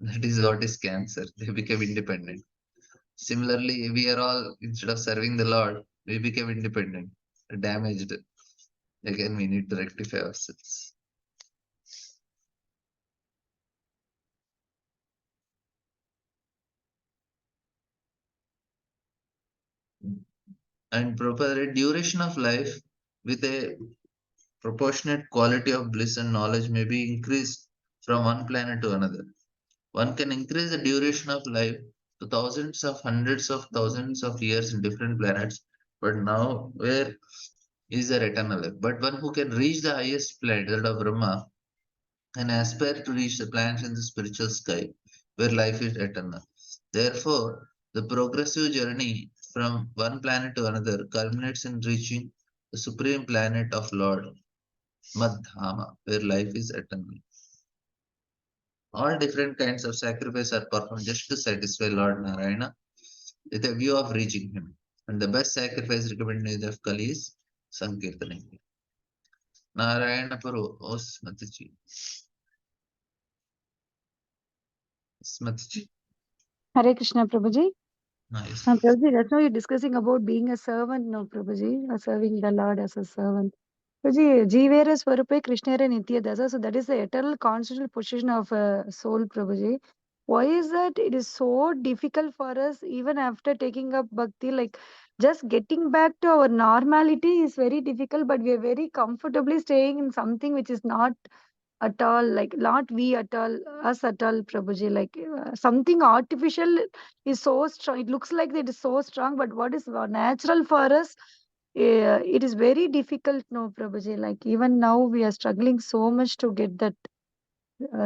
That is what is cancer. They become independent. Similarly, we are all, instead of serving the Lord, we became independent, damaged. Again, we need to rectify ourselves. And proper duration of life with a proportionate quality of bliss and knowledge may be increased from one planet to another. One can increase the duration of life to thousands of hundreds of thousands of years in different planets, but now where is their eternal life? But one who can reach the highest planet, that of Brahma, and aspire to reach the planets in the spiritual sky where life is eternal. Therefore, the progressive journey from one planet to another culminates in reaching the supreme planet of Lord Madhama, where life is eternal. All different kinds of sacrifice are performed just to satisfy Lord Narayana with a view of reaching him. And the best sacrifice recommended of Kali is Sankirtaning. Narayana Paro, oh Smataji. Smataji. Hare Krishna, Prabhuji. Nice. Prabhuji, that's why you're discussing about being a servant, no, Prabhuji, or serving the Lord as a servant. Prabhuji, Jivera Swarupe Krishnara Nitya Dasa, so that is the eternal constitutional position of a soul, Prabhuji. Why is that it is so difficult for us, even after taking up bhakti, like just getting back to our normality is very difficult, but we are very comfortably staying in something which is not at all, like not we at all, us at all, Prabhuji, like something artificial is so strong, it looks like it is so strong, but what is natural for us, it is very difficult, no, Prabhuji, like even now we are struggling so much to get that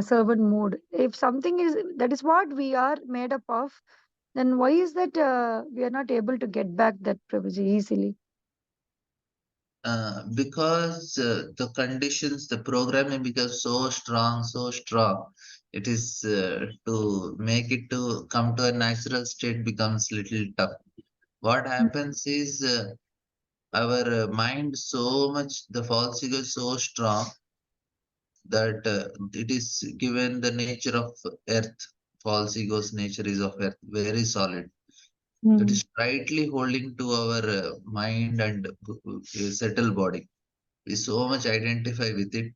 servant mode. If something is, that is what we are made up of, then why is that we are not able to get back that, Prabhuji, easily? Because the conditions, the programming becomes so strong, so strong. It is to make it to come to a natural state becomes little tough. What happens is our mind so much, the false ego is so strong that it is given the nature of earth. False ego's nature is of earth, very solid. It Mm. is tightly holding to our mind and settle body. We so much identify with it.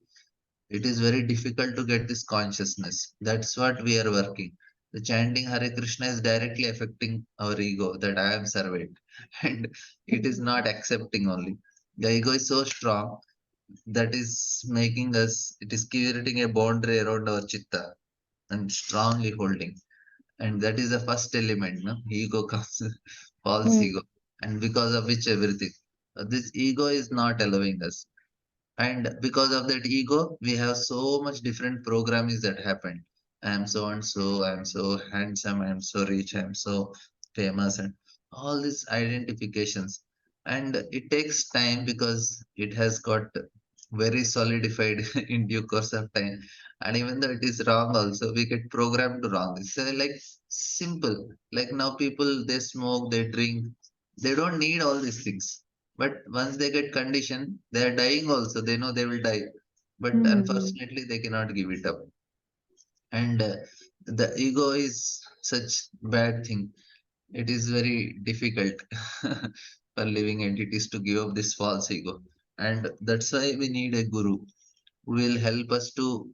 It is very difficult to get this consciousness. That's what we are working. The chanting Hare Krishna is directly affecting our ego that I am servant, and it is not accepting only. The ego is so strong that is making us, it is creating a boundary around our chitta and strongly holding. And that is the first element, no? Ego comes, false Mm. ego, and because of which everything. This ego is not allowing us, and because of that ego we have so much different programming that happened. I am so and so, I am so handsome, I am so rich, I am so famous, and all these identifications. And it takes time because it has got very solidified in due course of time. And even though it is wrong also, we get programmed to wrong. It's like simple, like now people, they smoke, they drink, they don't need all these things, but once they get conditioned, they are dying also. They know they will die, but Mm. unfortunately, they cannot give it up. And the ego is such bad thing. It is very difficult for living entities to give up this false ego, and that's why we need a guru who will help us to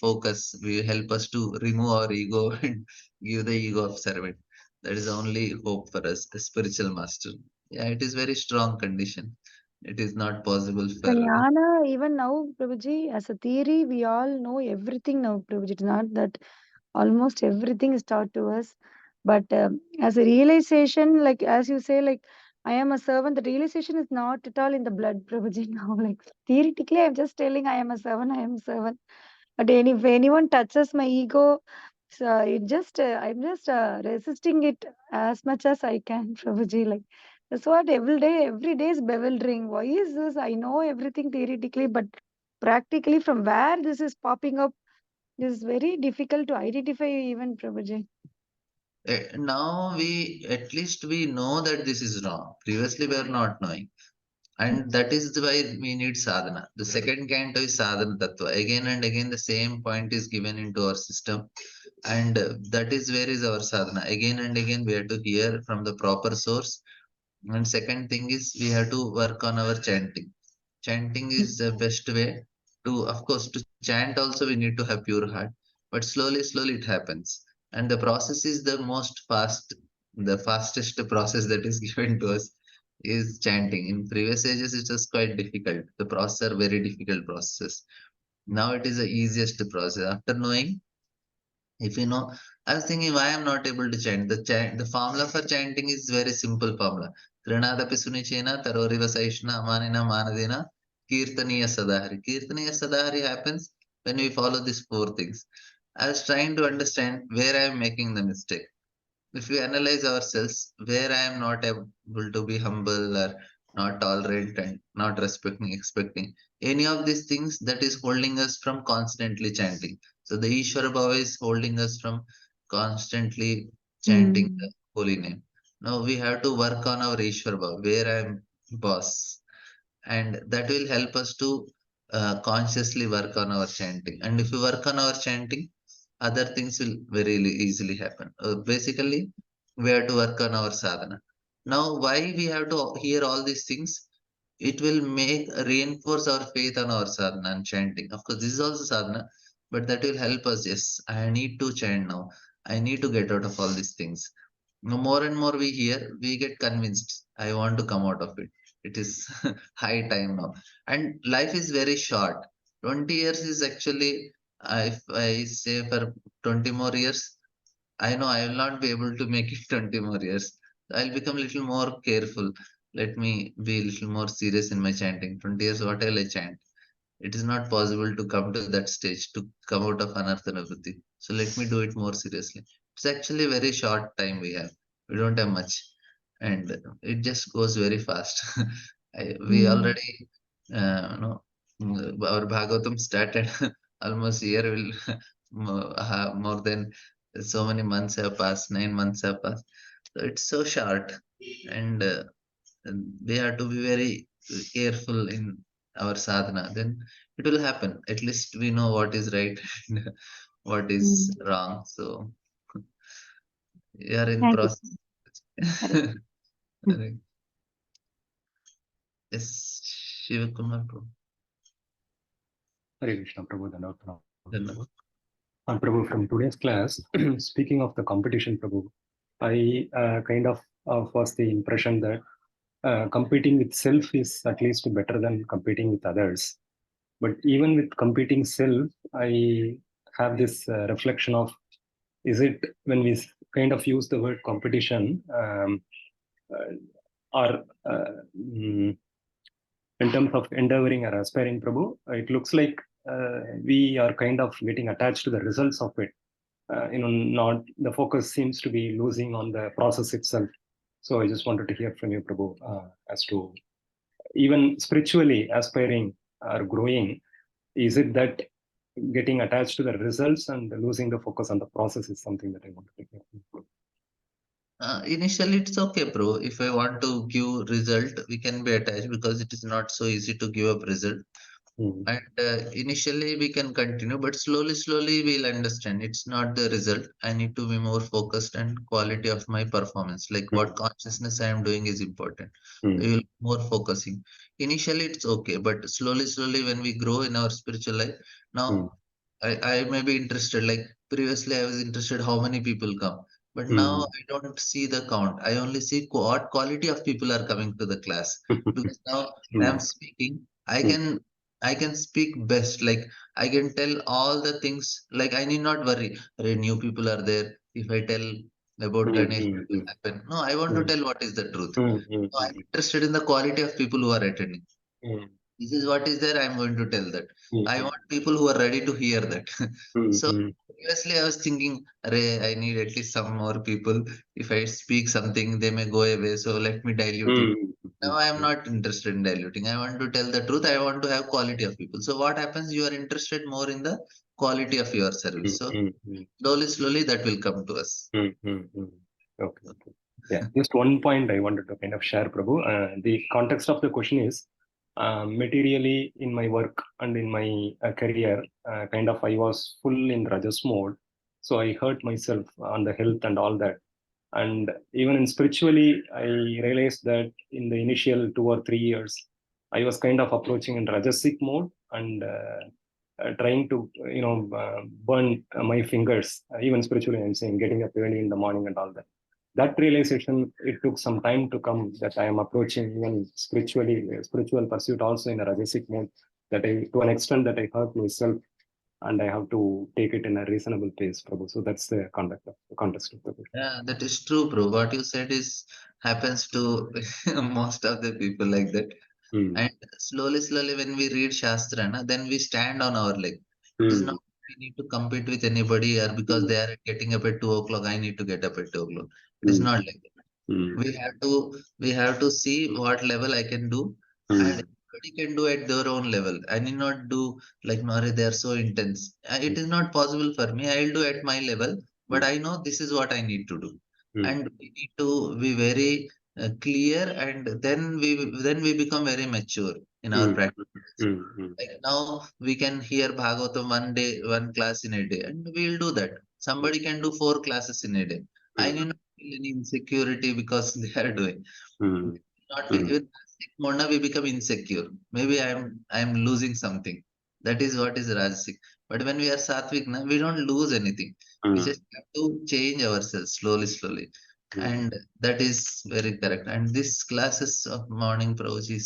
focus. Will help us to remove our ego and give the ego of servant. That is the only hope for us, a spiritual master. Yeah, it is very strong condition. It is not possible for. Jnana, even now, Prabhuji, as a theory, we all know everything now, Prabhuji. It's not that almost everything is taught to us. But as a realization, like as you say, like I am a servant, the realization is not at all in the blood, Prabhuji. Now, like theoretically, I'm just telling I am a servant, I am a servant. But if anyone touches my ego, so it just I'm just resisting it as much as I can, Prabhuji. Like that's what every day is bewildering. Why is this? I know everything theoretically, but practically from where this is popping up, this is very difficult to identify even, Prabhuji. Now we, at least we know that this is wrong. Previously we are not knowing, and that is why we need sadhana. The second canto is sadhana tattva. Again and again the same point is given into our system, and that is where is our sadhana. Again and again we have to hear from the proper source. And second thing is we have to work on our chanting. Chanting is the best way to, of course, to chant also we need to have pure heart, but slowly, slowly it happens. And the process is the most fast, the fastest process that is given to us is chanting. In previous ages, it was quite difficult. The process are very difficult processes. Now it is the easiest process. After knowing, if you know, I was thinking why I'm not able to chant. The formula for chanting is very simple formula. Granadapi sunichena taroriva saishna amanina manadina kirtaniya sadahari. Kirtaniya sadahari happens when we follow these four things. I was trying to understand where I am making the mistake. If we analyze ourselves, where I am not able to be humble or not tolerant, and not respecting, expecting. Any of these things that is holding us from constantly chanting. So the Ishwara Bhava is holding us from constantly chanting the Mm. holy name. Now we have to work on our Ishwara Bhava, where I'm boss, and that will help us to consciously work on our chanting. And if we work on our chanting, other things will very easily happen. Basically, we have to work on our sadhana. Now why we have to hear all these things? It will make reinforce our faith on our sadhana and chanting. Of course, this is also sadhana, but that will help us. Yes, I need to chant now, I need to get out of all these things. The more and more we hear, we get convinced, I want to come out of it. It is high time now. And life is very short. 20 years is actually, if I say for 20 more years, I know I will not be able to make it 20 more years. I'll become a little more careful. Let me be a little more serious in my chanting. 20 years, what will I chant? It is not possible to come to that stage, to come out of anarthana vritti. So let me do it more seriously. It's actually a very short time we have. We don't have much, and it just goes very fast. We Mm. already, our Bhagavatam started almost a year. Will more than so many months have passed. 9 months have passed. So it's so short, and we have to be very careful in our sadhana. Then it will happen. At least we know what is right and what is Mm. wrong. So we are in Thank you. process. Hare Krishna. Correct. Yes, Shivakumar Prabhu. Hare Krishna, Prabhu, Dhanavad Prabhu. Then, And Prabhu, from today's class, speaking of the competition, Prabhu, I kind of was the impression that competing with self is at least better than competing with others. But even with competing self, I have this reflection of, is it when we kind of use the word competition, uh, or mm, in terms of endeavoring or aspiring, Prabhu, it looks like we are kind of getting attached to the results of it. Not the focus seems to be losing on the process itself. So I just wanted to hear from you, Prabhu, as to even spiritually aspiring or growing, is it that getting attached to the results and losing the focus on the process is something that I wanted to hear. initially, it's okay, bro. If I want to give result, we can be attached because it is not so easy to give up result. Mm, And initially we can continue, but slowly we'll understand it's not the result. I need to be more focused and quality of my performance. Like what mm, consciousness I am doing is important. mm, We will more focusing. Initially it's okay, but slowly when we grow in our spiritual life, mm, now I may be interested. Like previously, I was interested how many people come, but now mm, I don't see the count. I only see what quality of people are coming to the class. Because now I am mm, speaking, I mm, can I can speak best. Like I can tell all the things. Like I need not worry. New people are there. If I tell about mm, Ganesh, mm, what will happen? No, I want to mm, tell what is the truth. mm, mm, So I'm mm, interested in the quality of people who are attending. mm, This is what is there. I'm going to tell that. I mm, want people who are ready to hear that. mm, So mm, previously I was thinking, Array, I need at least some more people. If I speak something, they may go away. So let me dilute it. mm, Now mm, I am not interested in diluting. I want to tell the truth. I want to have quality of people. So what happens? You are interested more in the quality of your service. mm, So mm, mm. slowly that will come to us. Mm, mm, mm. Okay, okay. Yeah, just one point I wanted to kind of share, Prabhu. The context of the question is materially in my work and in my career, kind of I was full in Rajas mode. So I hurt myself on the health and all that. And even in spiritually, I realized that in the initial 2 or 3 years, I was kind of approaching in Rajasic mode and trying to, burn my fingers, even spiritually, I'm saying, getting up early in the morning and all that. That realization, it took some time to come that I am approaching even spiritually, spiritual pursuit also in a Rajasic mode, that I, to an extent that I hurt myself and I have to take it in a reasonable pace, Prabhu. So that's the context of the question. Yeah, that is true, bro. What you said is happens to most of the people like that. Mm, And slowly, when we read Shastra, na, then we stand on our leg. It is not mm, we need to compete with anybody or because mm, they are getting up at 2 o'clock, I need to get up at 2 o'clock. It is mm, not like that. We have to see what level I can do, and everybody can do at their own level. I need not do like Mare, they are so intense. It is not possible for me. I'll do at my level, but I know this is what I need to do, and we need to be very clear, and then we become very mature in our practice. Like now we can hear Bhagavatam one day, one class in a day, and we'll do that. Somebody can do 4 classes in a day. I need not feel any insecurity because they are doing. Not feel, even Rajasic Mona, we become insecure. Maybe I'm losing something. That is what is Rajasic. But when we are Sattvic, na, we don't lose anything. We just have to change ourselves slowly, slowly. And that is very correct. And this classes of morning Prabhuji,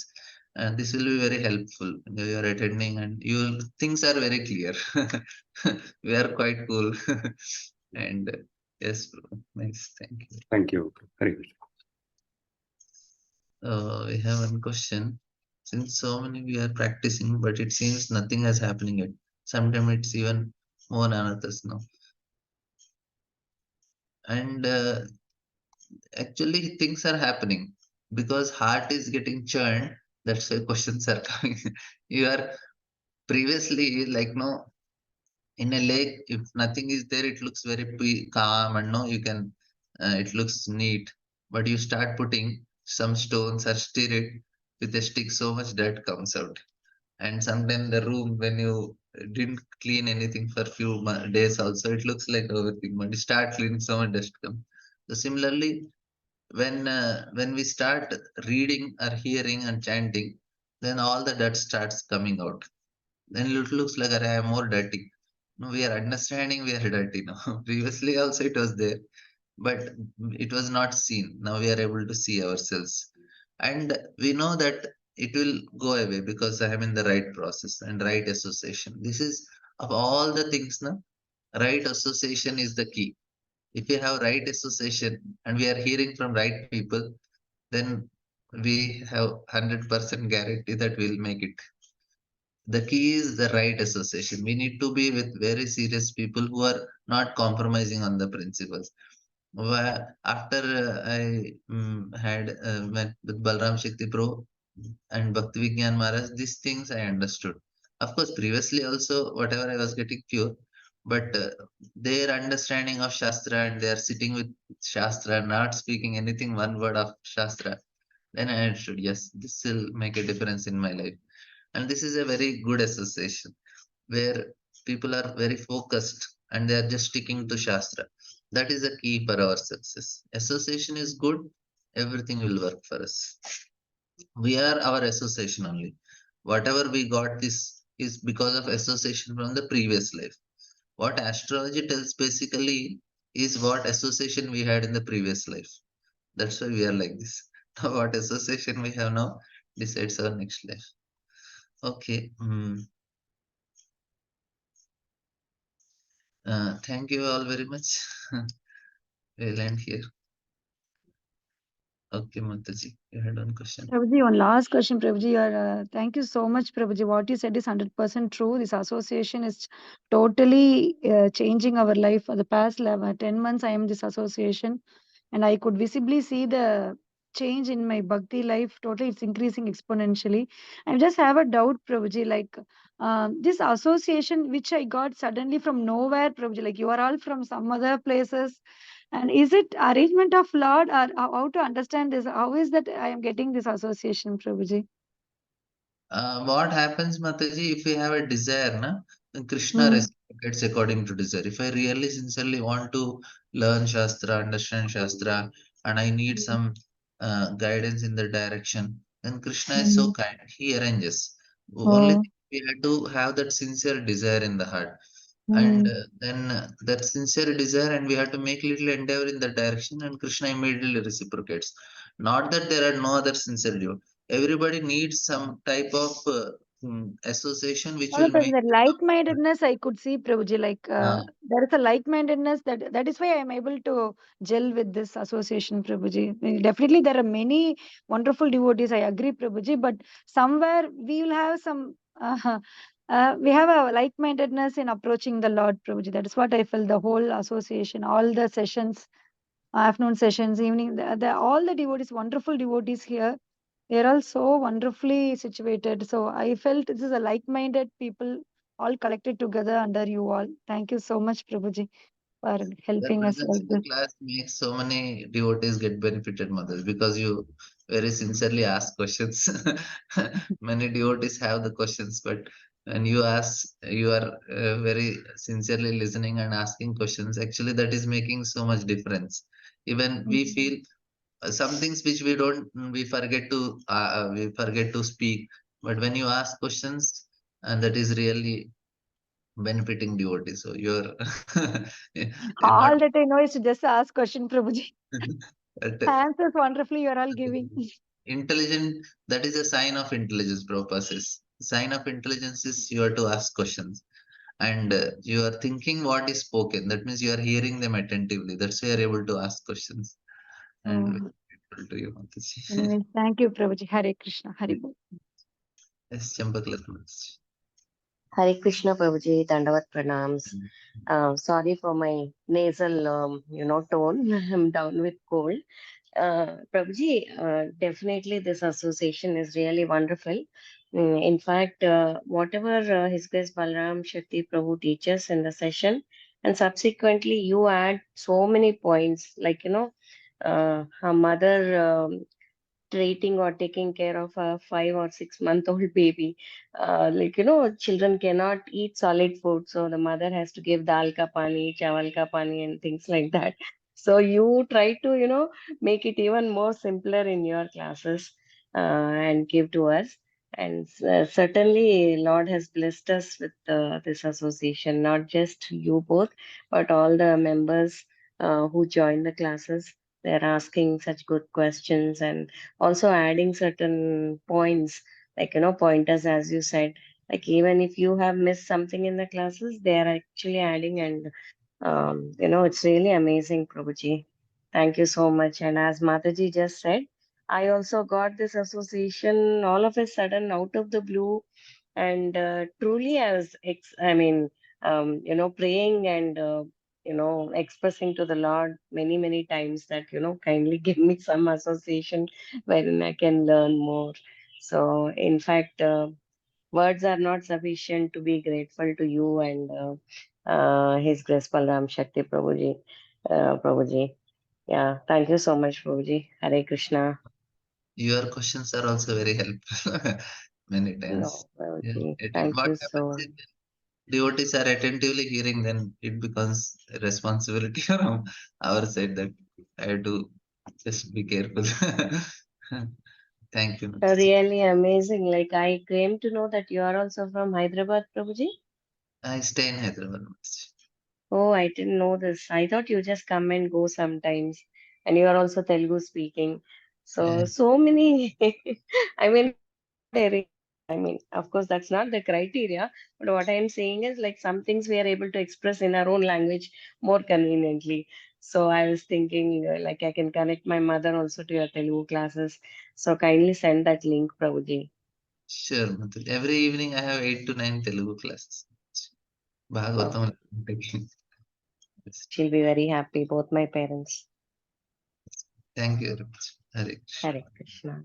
and this will be very helpful when you are attending, and you things are very clear. We are quite cool. And yes, bro. Nice. Thank you. Thank you. Very good. We have one question. Since so many we are practicing, but it seems nothing is happening yet. Sometimes it's even more anathas now. And actually, things are happening because heart is getting churned. That's why questions are coming. You are previously like no, in a lake, if nothing is there, it looks very calm, and no, you can it looks neat. But you start putting some stones or stir it with a stick, so much dirt comes out. And sometimes the room, when you didn't clean anything for few days also, it looks like everything. But you start cleaning, so much dust comes. So similarly, when we start reading or hearing and chanting, then all the dirt starts coming out. Then it looks like I am more dirty. No, we are understanding we are dirty now. Previously also it was there, but it was not seen. Now we are able to see ourselves. And we know that it will go away because I am in the right process and right association. This is of all the things now, right association is the key. If we have right association and we are hearing from right people, then we have 100% guarantee that we'll make it. The key is the right association. We need to be with very serious people who are not compromising on the principles. After I had met with Balram Shakti Pro and Bhakti Vigyan Maharaj, these things I understood. Of course, previously also, whatever I was getting pure, but their understanding of Shastra, and they are sitting with Shastra, not speaking anything, one word of Shastra, then I understood, yes, this will make a difference in my life. And this is a very good association where people are very focused and they are just sticking to Shastra. That is the key for our success. Association is good, everything will work for us. We are our association only. Whatever we got, this is because of association from the previous life. What astrology tells basically is what association we had in the previous life. That's why we are like this. What association we have now decides our next life. Okay. Thank you all very much. We'll end here. Okay, Mataji, you had one question. Prabhuji, one last question, Prabhuji. Thank you so much, Prabhuji. What you said is 100% true. This association is totally changing our life. For the past 10 months, I am this association, and I could visibly see the change in my bhakti life. Totally, it's increasing exponentially. I just have a doubt, Prabhuji. Like this association, which I got suddenly from nowhere, Prabhuji. Like you are all from some other places. And is it arrangement of Lord, or how to understand this? How is that I am getting this association, Prabhuji? What happens, Mataji, if we have a desire, na, then Krishna Hmm. reciprocates according to desire. If I really sincerely want to learn Shastra, understand Shastra, and I need some guidance in the direction, then Krishna is so Hmm. kind. He arranges. Only Oh. thing, we have to have that sincere desire in the heart. And Hmm. then that sincere desire, and we have to make little endeavor in that direction, and Krishna immediately reciprocates. Not that there are no other sincere devotees. Everybody needs some type of association which Also, will make the you like-mindedness I could see, Prabhuji, like uh, there is a like-mindedness that is why I am able to gel with this association, Prabhuji. Definitely, there are many wonderful devotees. I agree, Prabhuji, but somewhere we will have some. We have a like-mindedness in approaching the Lord, Prabhuji. That is what I felt. The whole association, all the sessions. afternoon sessions, evening. All the devotees, wonderful devotees here. They're all so wonderfully situated. So I felt this is a like-minded people all collected together under you all. Thank you so much, Prabhuji, for Your helping us presence like in the this. class makes so many devotees get benefited, mothers, because you very sincerely ask questions. Many devotees have the questions, but when you ask, you are very sincerely listening and asking questions. Actually, that is making so much difference. Even we Mhm. feel some things which we forget to speak, but when you ask questions, and that is really benefiting devotees. So you're not. All that I know is to just ask question, Prabhuji. But Answers wonderfully you are all giving. intelligent, that is a sign of intelligence, purposes. Sign of intelligence is you are to ask questions, and you are thinking what is spoken. That means you are hearing them attentively. That's why you are able to ask questions. And very Oh, grateful to you, Mataji. anyway, thank you, Prabhuji. Hare Krishna. Hare Bol. Yes, Champaklatar Mataji. Hare Krishna Prabhuji, Dandavat Pranams. Sorry for my nasal, tone. I'm down with cold. Prabhuji, definitely this association is really wonderful. In fact, whatever His Grace Balaram Shakti Prabhu teaches in the session, and subsequently you add so many points, like, her mother treating or taking care of a 5 or 6 month old baby. Children cannot eat solid food, so the mother has to give dal ka pani, chawal ka pani, and things like that. So you try to, make it even more simpler in your classes and give to us. And certainly, Lord has blessed us with this association, not just you both, but all the members who join the classes. They're asking such good questions and also adding certain points, like, pointers, as you said. Like, even if you have missed something in the classes, they are actually adding, and it's really amazing, Prabhuji. Thank you so much. And as Mataji just said, I also got this association all of a sudden out of the blue, and truly I was praying and expressing to the Lord many many times that, kindly give me some association wherein I can learn more. So in fact, words are not sufficient to be grateful to you and His Grace Balram Shakti Prabhuji. Yeah, thank you so much, Prabhuji. Hare Krishna. Your questions are also very helpful many times. No, Yeah. Prabhuji, thank What you happens so. is devotees are attentively hearing, then it becomes a responsibility from our side that I have to just be careful. Thank you, Mataji. Really amazing. Like, I came to know that you are also from Hyderabad, Prabhuji. I stay in Hyderabad, Mataji. Oh, I didn't know this. I thought you just come and go sometimes. And you are also Telugu speaking. Yeah. So many. I may not erase it. I mean, of course, that's not the criteria. But what I am saying is, like, some things we are able to express in our own language more conveniently. So I was thinking, like, I can connect my mother also to your Telugu classes. So kindly send that link, Prabhuji. Sure, Mataji. Every evening I have 8 to 9 Telugu classes. Bhagavatam. Oh, taking. Yes. she'll be very happy, both my parents. Thank you very much. Hare Krishna. Hare Krishna.